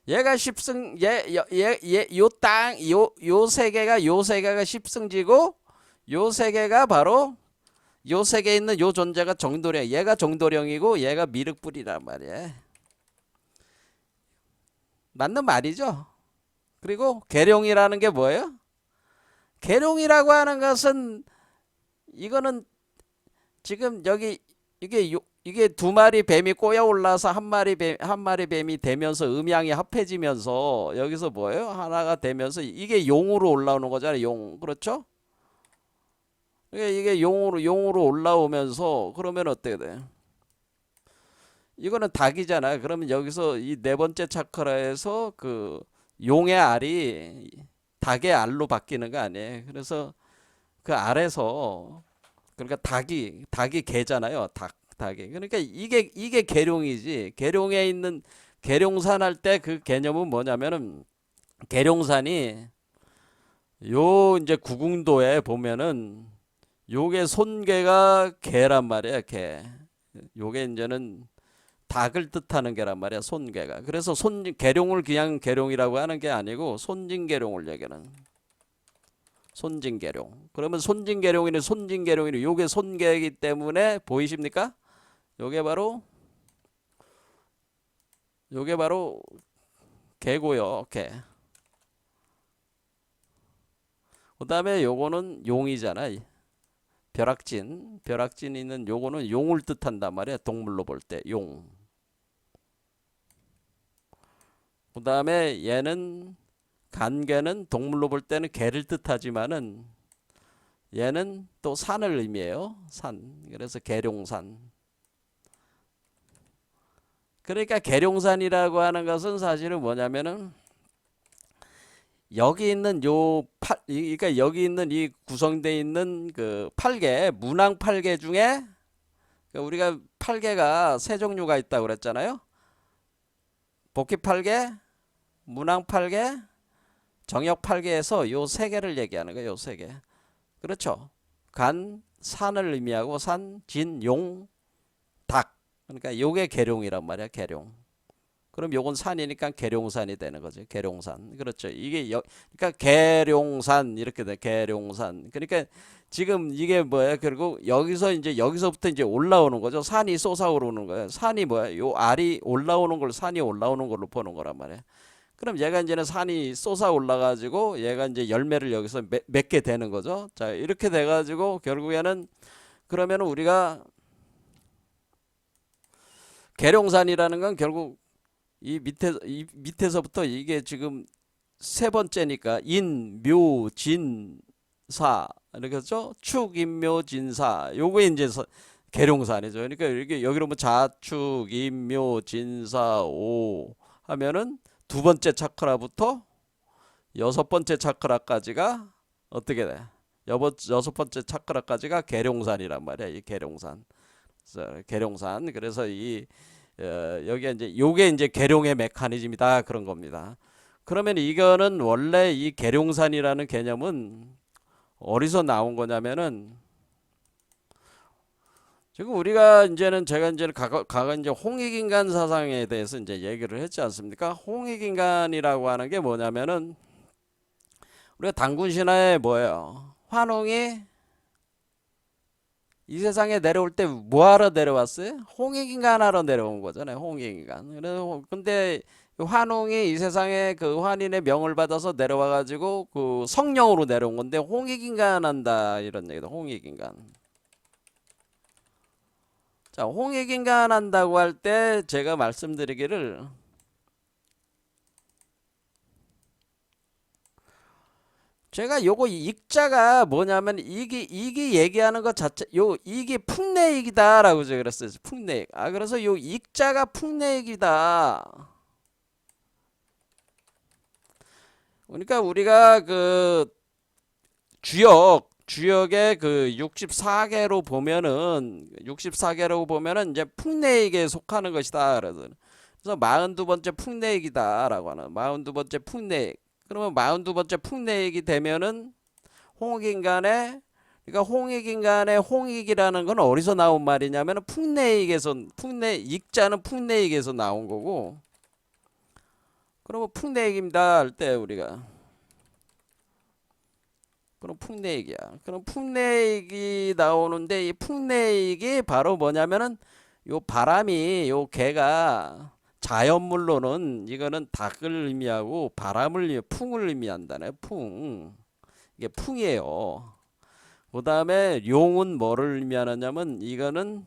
얘가 십승 요 땅 요 세 개가 십승지고 요 세 개가 바로 요 세 개에 있는 요 존재가 정도령. 얘가 정도령이고 얘가 미륵불이란 말이에요. 맞는 말이죠. 그리고 계룡이라는 게 뭐예요? 계룡이라고 하는 것은 이거는 지금 여기 이게 두 마리 뱀이 꼬여 올라서 한 마리 뱀이 되면서 음양이 합해지면서 여기서 뭐예요? 하나가 되면서 이게 용으로 올라오는 거잖아요. 용. 그렇죠? 이게 용으로 올라오면서 그러면 어떻게 돼? 이거는 닭이잖아. 그러면 여기서 이 네 번째 차크라에서 그 용의 알이 닭의 알로 바뀌는 거 아니에요. 그래서 그 알에서 그러니까 닭이 개잖아요. 닭이. 그러니까 이게 계룡이지. 계룡에 있는 계룡산 할 때 그 개념은 뭐냐면은 계룡산이 요 이제 구궁도에 보면은 요게 손개가 개란 말이야, 개. 요게 이제는 닭을 뜻하는 개란 말이야, 손개가. 그래서 계룡을 그냥 계룡이라고 하는 게 아니고 손진계룡을 얘기하는. 손진계룡. 그러면 손진계룡이니 요게 손개이기 때문에 보이십니까? 요게 바로 요게 바로 개고요, 개. 그다음에 요거는 용이잖아. 벼락진 있는 요거는 용을 뜻한단 말이야. 동물로 볼 때 용. 그다음에 얘는 간개는 동물로 볼 때는 개를 뜻하지만은 얘는 또 산을 의미해요. 산. 그래서 계룡산. 그러니까 계룡산이라고 하는 것은 사실은 뭐냐면은 여기 있는 그러니까 여기 있는 이 구성되어 있는 그 팔개, 문왕 팔개 중에 그러니까 우리가 팔개가 세 종류가 있다고 그랬잖아요. 복희 팔개, 문왕 팔개, 정역 팔개에서 요 세 개를 얘기하는 거예요. 요 세 개. 그렇죠. 간, 산을 의미하고 산, 진, 용, 닭. 그러니까 요게 계룡이란 말이야. 계룡. 그럼 요건 산이니까 계룡산이 되는 거죠. 계룡산. 그렇죠. 이게 그러니까 계룡산 이렇게 돼. 계룡산. 그러니까 지금 이게 뭐야? 그리고 여기서부터 이제 올라오는 거죠. 산이 솟아오르는 거예요. 산이 뭐야? 요 알이 올라오는 걸 산이 올라오는 걸로 보는 거란 말이야. 그럼 얘가 이제는 산이 솟아 올라가지고 얘가 이제 열매를 여기서 맺게 되는 거죠. 자, 이렇게 돼가지고 결국에는 그러면 우리가 계룡산이라는 건 결국 이 밑에서부터 이게 지금 세 번째니까 인, 묘, 진, 사 이렇게죠. 축, 인, 묘, 진, 사 요게 이제 계룡산이죠. 그러니까 이렇게 여기로 뭐 자축, 인, 묘, 진, 사, 오 하면은 두 번째 차크라부터 여섯 번째 차크라까지가 어떻게 돼? 여섯 번째 차크라까지가 계룡산이란 말이야. 이 계룡산. 계룡산. 그래서 여기에 이제 요게 이제 계룡의 메커니즘이다 그런 겁니다. 그러면 이거는 원래 이 계룡산이라는 개념은 어디서 나온 거냐면은 지금 우리가 이제는 제가 이제 과거 이제 홍익인간 사상에 대해서 이제 얘기를 했지 않습니까? 홍익인간이라고 하는 게 뭐냐면은 우리가 단군 신화에 뭐예요? 환웅이 이 세상에 내려올 때 뭐하러 내려왔어요? 홍익인간 하러 내려온 거잖아요. 홍익인간. 근데 환웅이 이 세상에 그 환인의 명을 받아서 내려와 가지고 그 성령으로 내려온 건데 홍익인간 한다 이런 얘기다. 홍익인간. 자, 홍익인간 한다고 할 때 제가 말씀드리기를 제가 요거 익자가 뭐냐면 이게 얘기하는 것 자체 이게 풍내익이다라고 제가 그랬어요. 풍내익. 그래서 요 익자가 풍내익이다. 그러니까 우리가 그 주역의 그 64개로 보면은 이제 풍내익에 속하는 것이다. 그래서 42번째 풍내익이다라고 하는 42번째 풍내익. 그러면 42번째 풍내익이 되면은 홍익인간의 그러니까 홍익인간의 홍익이라는 건 어디서 나온 말이냐면은 익자는 풍내익에서 나온 거고. 그러면 풍내익입니다 할 때 우리가 그럼 풍내익이야. 그럼 풍내익이 나오는데 이 풍내익이 바로 뭐냐면은 요 바람이 요 개가 자연물로는 이거는 닭을 의미하고 풍을 의미한다네. 풍. 이게 풍이에요. 그 다음에 용은 뭐를 의미하느냐면 이거는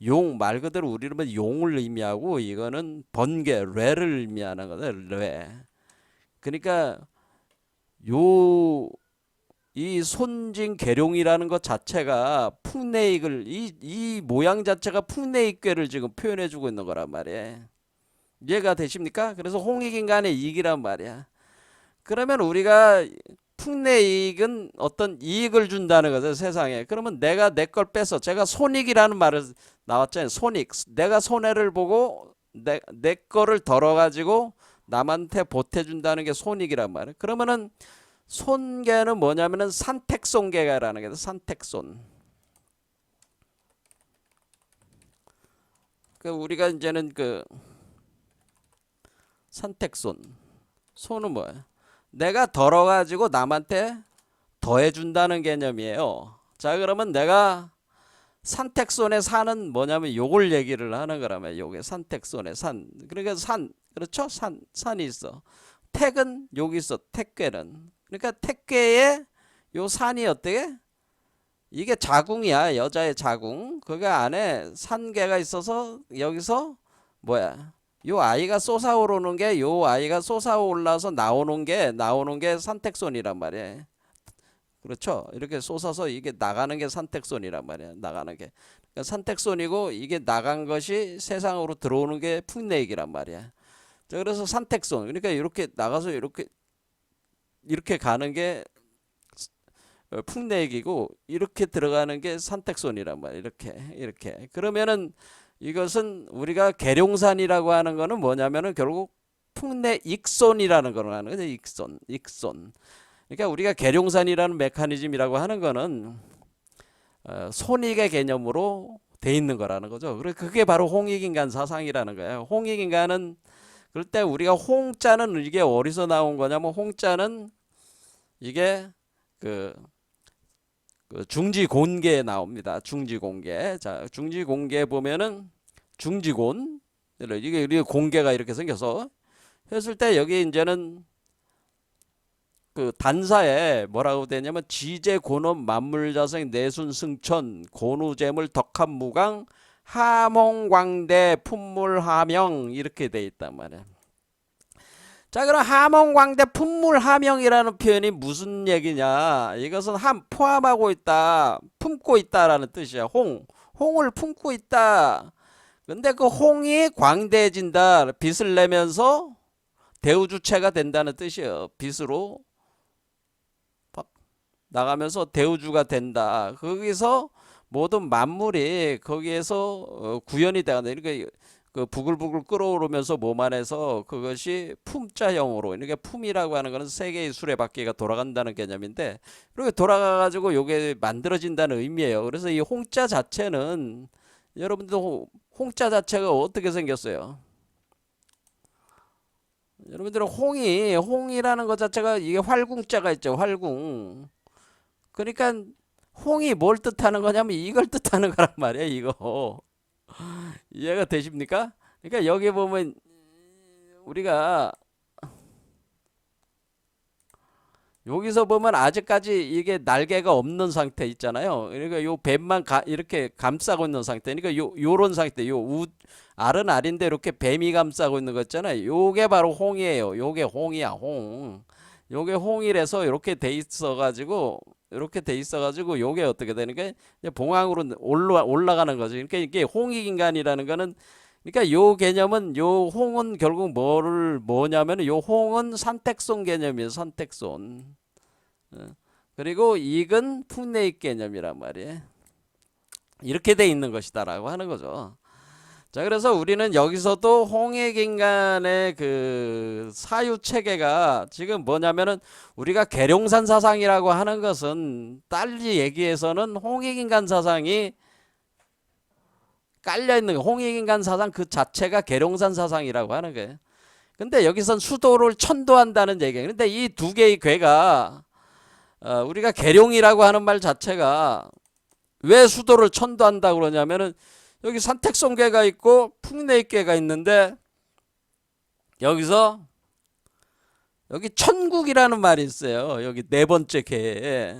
용 말 그대로 우리로 보면 용을 의미하고 이거는 번개 뇌를 의미하는 거다. 뇌. 그러니까 요 이 손진계룡이라는 것 자체가 풍내익을 이 모양 자체가 풍내익괴를 지금 표현해 주고 있는 거란 말이에요. 이해가 되십니까? 그래서 홍익인간의 이익이란 말이야. 그러면 우리가 풍내익은 어떤 이익을 준다는 거죠, 세상에. 그러면 내가 내 걸 뺏어. 제가 손익이라는 말을 나왔잖아요. 손익. 내가 손해를 보고 내 거를 덜어가지고 남한테 보태준다는 게 손익이란 말이에요. 그러면은 손괴는 뭐냐면은 산택손괴가라는 게 산택손. 그 우리가 이제는 그 산택손. 손은 뭐야? 내가 덜어가지고 남한테 더해준다는 개념이에요. 자, 그러면 내가 산택손의 산은 뭐냐면 요걸 얘기를 하는 거라면 요게 산택손의 산. 그러니까 산, 그렇죠? 산이 있어. 택은 여기 있어. 택괴는. 그러니까 택괴에 요 산이 어떻게? 이게 자궁이야. 여자의 자궁. 그 안에 산괴가 있어서 여기서 뭐야? 요 아이가 솟아오르는 게 요 아이가 솟아올라서 나오는 게 산택손이란 말이에요. 그렇죠? 이렇게 솟아서 이게 나가는 게 산택손이란 말이야. 나가는 게. 그러니까 산택손이고 이게 나간 것이 세상으로 들어오는 게 풍내익이란 말이야. 자, 그래서 산택손. 그러니까 이렇게 나가서 이렇게 가는 게 풍내익이고 이렇게 들어가는 게 산택손이란 말이야. 이렇게. 그러면은 이것은 우리가 계룡산이라고 하는 거는 뭐냐면은 결국 풍내익손이라는 거를 하는 거죠. 익손. 그러니까 우리가 계룡산이라는 메커니즘이라고 하는 거는 손익의 개념으로 돼 있는 거라는 거죠. 그게 바로 홍익인간 사상이라는 거예요. 홍익인간은 그럴 때 우리가 홍자는 이게 어디서 나온 거냐면 홍자는 이게 그 중지곤계에 나옵니다. 중지곤계. 자, 중지곤계 보면은 중지곤 이게 공계가 이렇게 생겨서 했을 때 여기 이제는 그 단사에 뭐라고 되냐면 지제 곤업 만물자생 내순승천 고누재물 덕합무강 하몽광대 품물하명 이렇게 돼 있단 말이야. 자, 그럼 하몽광대 품물하명이라는 표현이 무슨 얘기냐? 이것은 포함하고 있다, 품고 있다라는 뜻이야. 홍을 품고 있다. 근데 그 홍이 광대해진다, 빛을 내면서 대우주체가 된다는 뜻이에요. 빛으로 나가면서 대우주가 된다. 거기서 모든 만물이 거기에서 구현이 되는다. 그러니까 그 부글부글 끓어오르면서 몸 안에서 그것이 품자형으로, 그러니까 품이라고 하는 것은 세 개의 수레바퀴가 돌아간다는 개념인데 이렇게 돌아가가지고 요게 만들어진다는 의미예요. 그래서 이 홍자 자체는 여러분들 홍자 자체가 어떻게 생겼어요? 여러분들은 홍이라는 것 자체가 이게 활궁자가 있죠. 활궁. 그러니까 홍이 뭘 뜻하는 거냐면 이걸 뜻하는 거란 말이에요. 이거 이해가 되십니까? 그러니까 여기 보면 우리가 여기서 보면 아직까지 이게 날개가 없는 상태 있잖아요. 그러니까 요 뱀만 이렇게 감싸고 있는 상태. 그러니까 요런 상태. 알은 알인데 이렇게 뱀이 감싸고 있는 거 있잖아요. 요게 바로 홍이에요. 요게 홍이야, 홍. 요게 홍이라서 이렇게 돼 있어 가지고 요게 어떻게 되는 게 봉황으로 올라가는 거죠. 그러니까 이게 홍익인간이라는 거는, 그러니까 요 개념은, 요 홍은 결국 뭐냐면 요 홍은 산택손 개념이에요. 산택손. 그리고 익은 풍내익 개념이란 말이에요. 이렇게 돼 있는 것이다라고 하는 거죠. 자, 그래서 우리는 여기서도 홍익인간의 그 사유 체계가 지금 뭐냐면은 우리가 계룡산 사상이라고 하는 것은 달리 얘기해서는 홍익인간 사상이 깔려 있는 거, 홍익인간 사상 그 자체가 계룡산 사상이라고 하는 거예요. 근데 여기선 수도를 천도한다는 얘기예요. 근데 이 두 개의 괴가 우리가 계룡이라고 하는 말 자체가 왜 수도를 천도한다 그러냐면은 여기 산택손괴가 있고 풍내익괴가 있는데 여기서 여기 천국이라는 말이 있어요. 여기 네 번째 괴에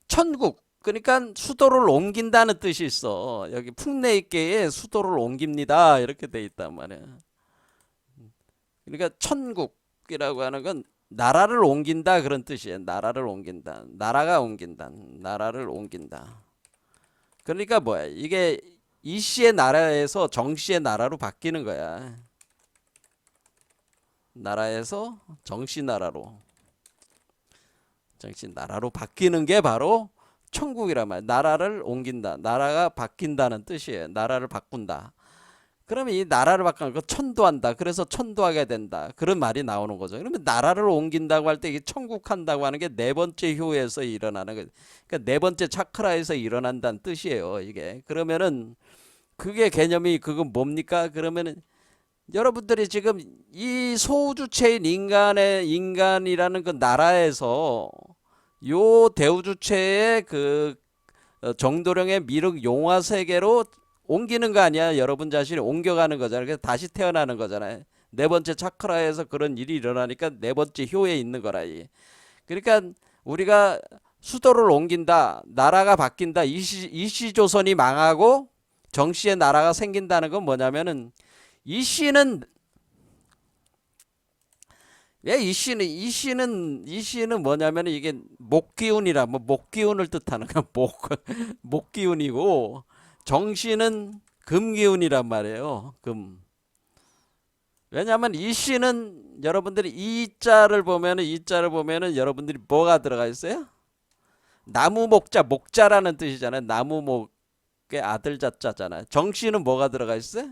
천국, 그러니까 수도를 옮긴다는 뜻이 있어. 여기 풍내익괴에 수도를 옮깁니다 이렇게 돼 있단 말이야. 그러니까 천국이라고 하는 건 나라를 옮긴다 그런 뜻이에요. 나라를 옮긴다. 나라가 옮긴다. 나라를 옮긴다. 그러니까 뭐야? 이게 이씨의 나라에서 정씨의 나라로 바뀌는 거야. 나라에서 정씨 나라로. 정씨 나라로 바뀌는 게 바로 천국이란 말이야. 나라를 옮긴다. 나라가 바뀐다는 뜻이에요. 나라를 바꾼다. 그러면 이 나라를 바꾸는 거 천도한다. 그래서 천도하게 된다. 그런 말이 나오는 거죠. 그러면 나라를 옮긴다고 할 때 이게 천국한다고 하는 게 네 번째 효에서 일어나는 거예요. 그러니까 네 번째 차크라에서 일어난다는 뜻이에요. 이게. 그러면은 그게 개념이 그건 뭡니까? 그러면은 여러분들이 지금 이 소우주체인 인간이라는 그 나라에서 요 대우주체의 그 정도령의 미륵 용화 세계로 옮기는 거 아니야. 여러분 자신이 옮겨가는 거잖아요. 그래서 다시 태어나는 거잖아요. 네 번째 차크라에서 그런 일이 일어나니까 네 번째 효에 있는 거라. 그러니까 우리가 수도를 옮긴다. 나라가 바뀐다. 이시조선이 망하고 정씨의 나라가 생긴다는 건 뭐냐면은 이씨는 왜 이씨는 뭐냐면 이게 목기운이라 뭐 목기운을 뜻하는 거야. 목기운이고 정씨는 금기운이란 말이에요. 금. 왜냐하면 이씨는 여러분들이 이자를 보면은 여러분들이 뭐가 들어가 있어요? 나무 목자라는 뜻이잖아요. 나무목의 아들 자자잖아요. 정씨는 뭐가 들어가 있어요?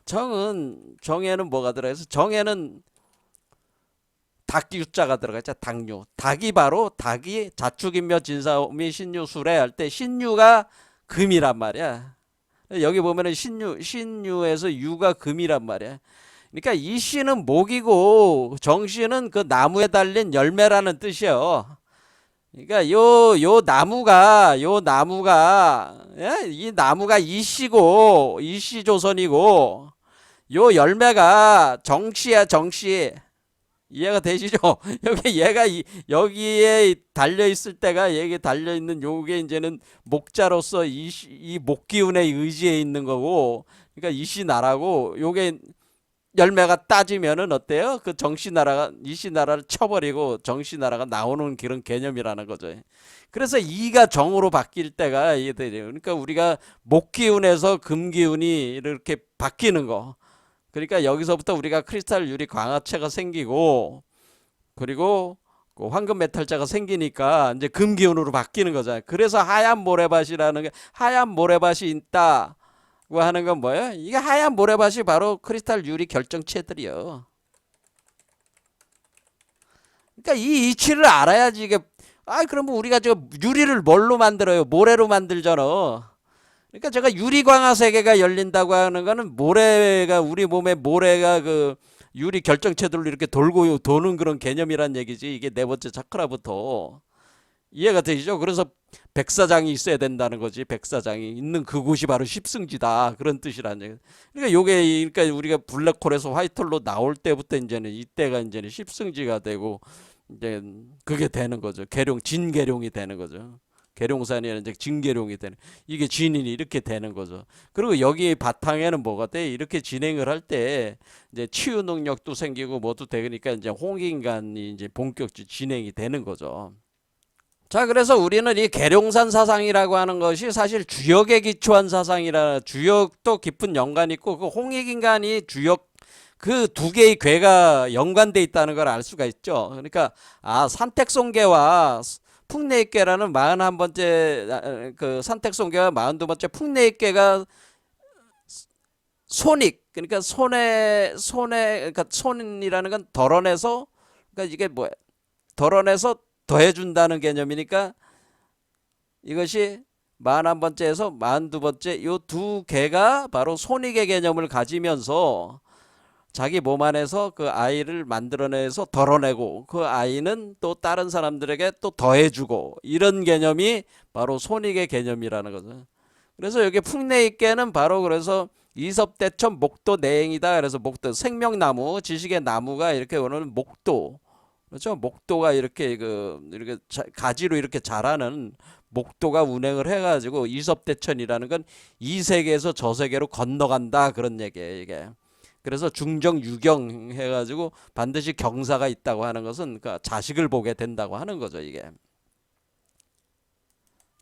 정에는 뭐가 들어가 있어? 정에는 닭유자가 들어가 있죠. 닭유. 닭이 자축인묘 진사오미 신유술에 할 때 신유가 금이란 말이야. 여기 보면은 신유에서 유가 금이란 말이야. 그러니까 이 씨는 목이고 정씨는 그 나무에 달린 열매라는 뜻이에요. 그러니까 요 나무가 예? 이 나무가 이씨고 이씨 조선이고 요 열매가 정씨야 정씨. 이해가 되시죠? 여기에 달려 있을 때가 여기 달려 있는 요게 이제는 목자로서 이 목기운의 의지에 있는 거고, 그러니까 이씨 나라고 요게 열매가 따지면은 어때요? 그 정씨 나라가 이씨 나라를 쳐버리고 정씨 나라가 나오는 그런 개념이라는 거죠. 그래서 이가 정으로 바뀔 때가 이해돼요. 그러니까 우리가 목기운에서 금기운이 이렇게 바뀌는 거. 그러니까 여기서부터 우리가 크리스탈 유리 광합체가 생기고 그리고 그 황금 메탈자가 생기니까 이제 금기운으로 바뀌는 거잖아요. 그래서 하얀 모래밭이라는 게 하얀 모래밭이 있다고 하는 건 뭐예요? 이게 하얀 모래밭이 바로 크리스탈 유리 결정체들이요. 그러니까 이 이치를 알아야지 이게 그러면 우리가 저 유리를 뭘로 만들어요? 모래로 만들잖아. 그러니까 제가 유리광화 세계가 열린다고 하는 거는 우리 몸에 모래가 그 유리 결정체들로 이렇게 돌고 도는 그런 개념이란 얘기지. 이게 네 번째 차크라부터 이해가 되시죠? 그래서 백사장이 있어야 된다는 거지. 백사장이 있는 그곳이 바로 십승지다. 그런 뜻이란 얘기. 그러니까 우리가 블랙홀에서 화이트홀로 나올 때부터 이제는 이때가 이제는 십승지가 되고 이제 그게 되는 거죠. 진계룡이 되는 거죠. 계룡산이 이제 진계룡이 되는 이게 진인이 이렇게 되는 거죠. 그리고 여기 바탕에는 뭐가 돼? 이렇게 진행을 할 때 이제 치유 능력도 생기고 뭐도 되니까 이제 홍익인간이 이제 본격적으로 진행이 되는 거죠. 자, 그래서 우리는 이 계룡산 사상이라고 하는 것이 사실 주역에 기초한 사상이라 주역도 깊은 연관이 있고 그 홍익인간이 주역 그 두 개의 괴가 연관돼 있다는 걸 알 수가 있죠. 그러니까 산택송계와 풍내익계라는 41번째 그 산택송계와 42번째 풍내익계가 손익 그러니까 그러니까 손이라는 건 덜어내서 그러니까 이게 뭐야? 덜어내서 더해준다는 개념이니까 이것이 41번째에서 42번째 요 두 개가 바로 손익의 개념을 가지면서 자기 몸 안에서 그 아이를 만들어내서 덜어내고 그 아이는 또 다른 사람들에게 또 더해주고 이런 개념이 바로 손익의 개념이라는 거죠. 그래서 여기 풍내익계는 바로 그래서 이섭대천 목도 내행이다. 그래서 목도 생명나무 지식의 나무가 이렇게 오는 목도 그렇죠. 목도가 이렇게 가지로 이렇게 자라는 목도가 운행을 해가지고 이섭대천이라는 건 이 세계에서 저 세계로 건너간다 그런 얘기예요 이게. 그래서 중정 유경 해가지고 반드시 경사가 있다고 하는 것은 그 자식을 보게 된다고 하는 거죠, 이게.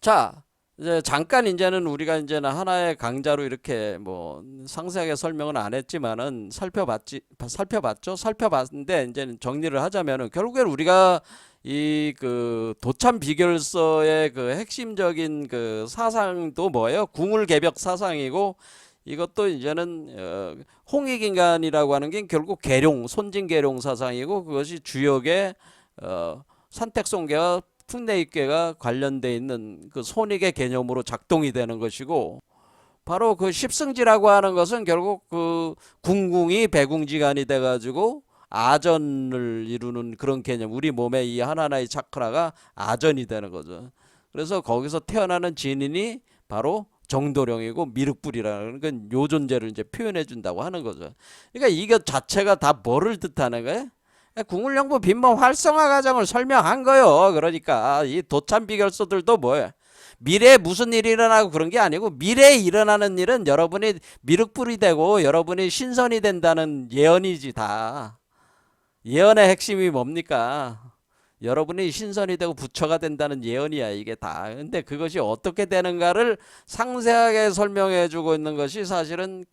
자, 이제 잠깐 이제는 우리가 이제는 하나의 강좌로 이렇게 뭐 상세하게 설명은 안 했지만은 살펴봤죠. 살펴봤는데 이제는 정리를 하자면은 결국엔 우리가 이 그 도참 비결서의 그 핵심적인 그 사상도 뭐예요? 궁울개벽 사상이고, 이것도 이제는 홍익인간이라고 하는 게 결국 계룡, 손진계룡 사상이고, 그것이 주역의 산택송계와 풍내입계가 관련돼 있는 그 손익의 개념으로 작동이 되는 것이고, 바로 그 십승지라고 하는 것은 결국 그 궁궁이 백궁지간이 돼가지고 아전을 이루는 그런 개념, 우리 몸의 이 하나하나의 차크라가 아전이 되는 거죠. 그래서 거기서 태어나는 진인이 바로 정도령이고 미륵불이라는 건 요 존재를 이제 표현해 준다고 하는 거죠. 그러니까 이것 자체가 다 뭐를 뜻하는 거예요? 궁울영부 빈몸 활성화 과정을 설명한 거요. 그러니까 이 도참 비결서들도 뭐예요? 미래에 무슨 일이 일어나고 그런 게 아니고, 미래에 일어나는 일은 여러분이 미륵불이 되고 여러분이 신선이 된다는 예언이지. 다 예언의 핵심이 뭡니까? 여러분이 신선이 되고 부처가 된다는 예언이야, 이게 다. 근데 그것이 어떻게 되는가를 상세하게 설명해 주고 있는 것이 사실은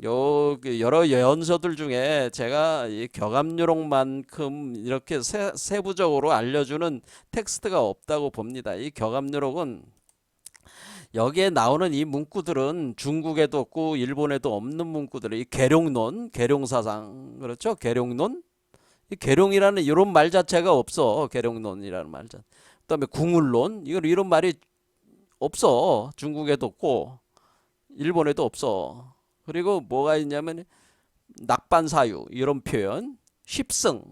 요 여러 예언서들 중에 제가 이 격암유록만큼 이렇게 세부적으로 알려주는 텍스트가 없다고 봅니다. 이 격암유록은 여기에 나오는 이 문구들은 중국에도 없고 일본에도 없는 문구들, 이 계룡론, 계룡사상, 그렇죠? 계룡론, 이 계룡이라는 이런 말 자체가 없어. 계룡론이라는 말 자체. 그다음에 궁울론, 이런 말이 없어. 중국에도 없고 일본에도 없어. 그리고 뭐가 있냐면 낙반사유, 이런 표현, 십승,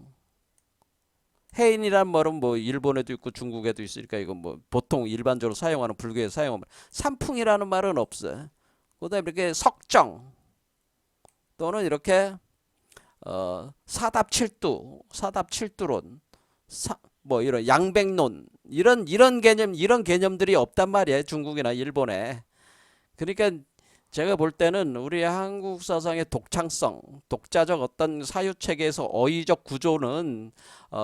해인이란 말은 뭐 일본에도 있고 중국에도 있으니까 이거 뭐 보통 일반적으로 사용하는 불교에 사용하는 말. 산풍이라는 말은 없어. 그다음에 이렇게 석정 또는 이렇게 사답칠두론, 뭐 이런 양백론, 이런 개념들이 없단 말이에요, 중국이나 일본에. 그러니까 제가 볼 때는 우리 한국 사상의 독창성, 독자적 어떤 사유 체계에서 어휘적 구조는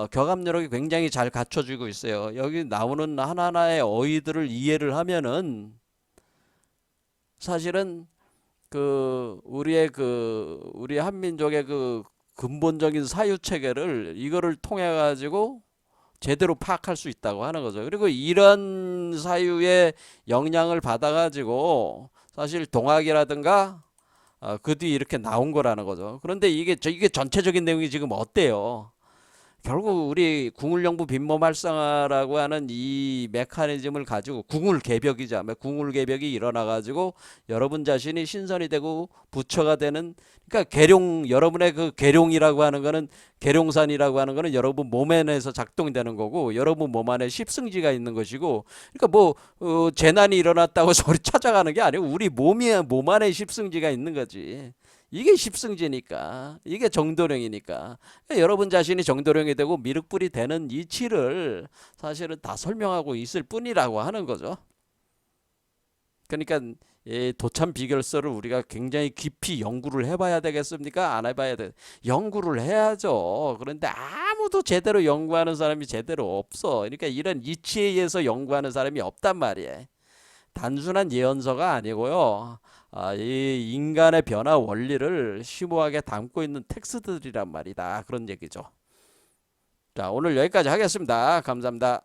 격암유록이 굉장히 잘 갖춰지고 있어요. 여기 나오는 하나하나의 어휘들을 이해를 하면은 사실은 우리 한민족의 그 근본적인 사유 체계를 이거를 통해 가지고 제대로 파악할 수 있다고 하는 거죠. 그리고 이런 사유의 영향을 받아 가지고 사실 동학이라든가 그 뒤 이렇게 나온 거라는 거죠. 그런데 이게 전체적인 내용이 지금 어때요? 결국 우리 궁울영부 빈몸 활성화라고 하는 이 메커니즘을 가지고 궁울개벽이자 궁울개벽이 일어나 가지고 여러분 자신이 신선이 되고 부처가 되는, 그러니까 계룡, 여러분의 그 계룡이라고 하는 거는, 계룡산이라고 하는 거는 여러분 몸 안에서 작동되는 거고, 여러분 몸 안에 십승지가 있는 것이고, 그러니까 뭐 재난이 일어났다고 소리 찾아가는 게 아니고 우리 몸 안에 십승지가 있는 거지. 이게 십승지니까, 이게 정도령이니까, 여러분 자신이 정도령이 되고 미륵불이 되는 이치를 사실은 다 설명하고 있을 뿐이라고 하는 거죠. 그러니까 이 도참 비결서를 우리가 굉장히 깊이 연구를 해봐야 되겠습니까? 안 해봐야 돼. 연구를 해야죠. 그런데 아무도 제대로 연구하는 사람이 제대로 없어. 그러니까 이런 이치에 의해서 연구하는 사람이 없단 말이에요. 단순한 예언서가 아니고요. 이 인간의 변화 원리를 심오하게 담고 있는 텍스트들이란 말이다. 그런 얘기죠. 자, 오늘 여기까지 하겠습니다. 감사합니다.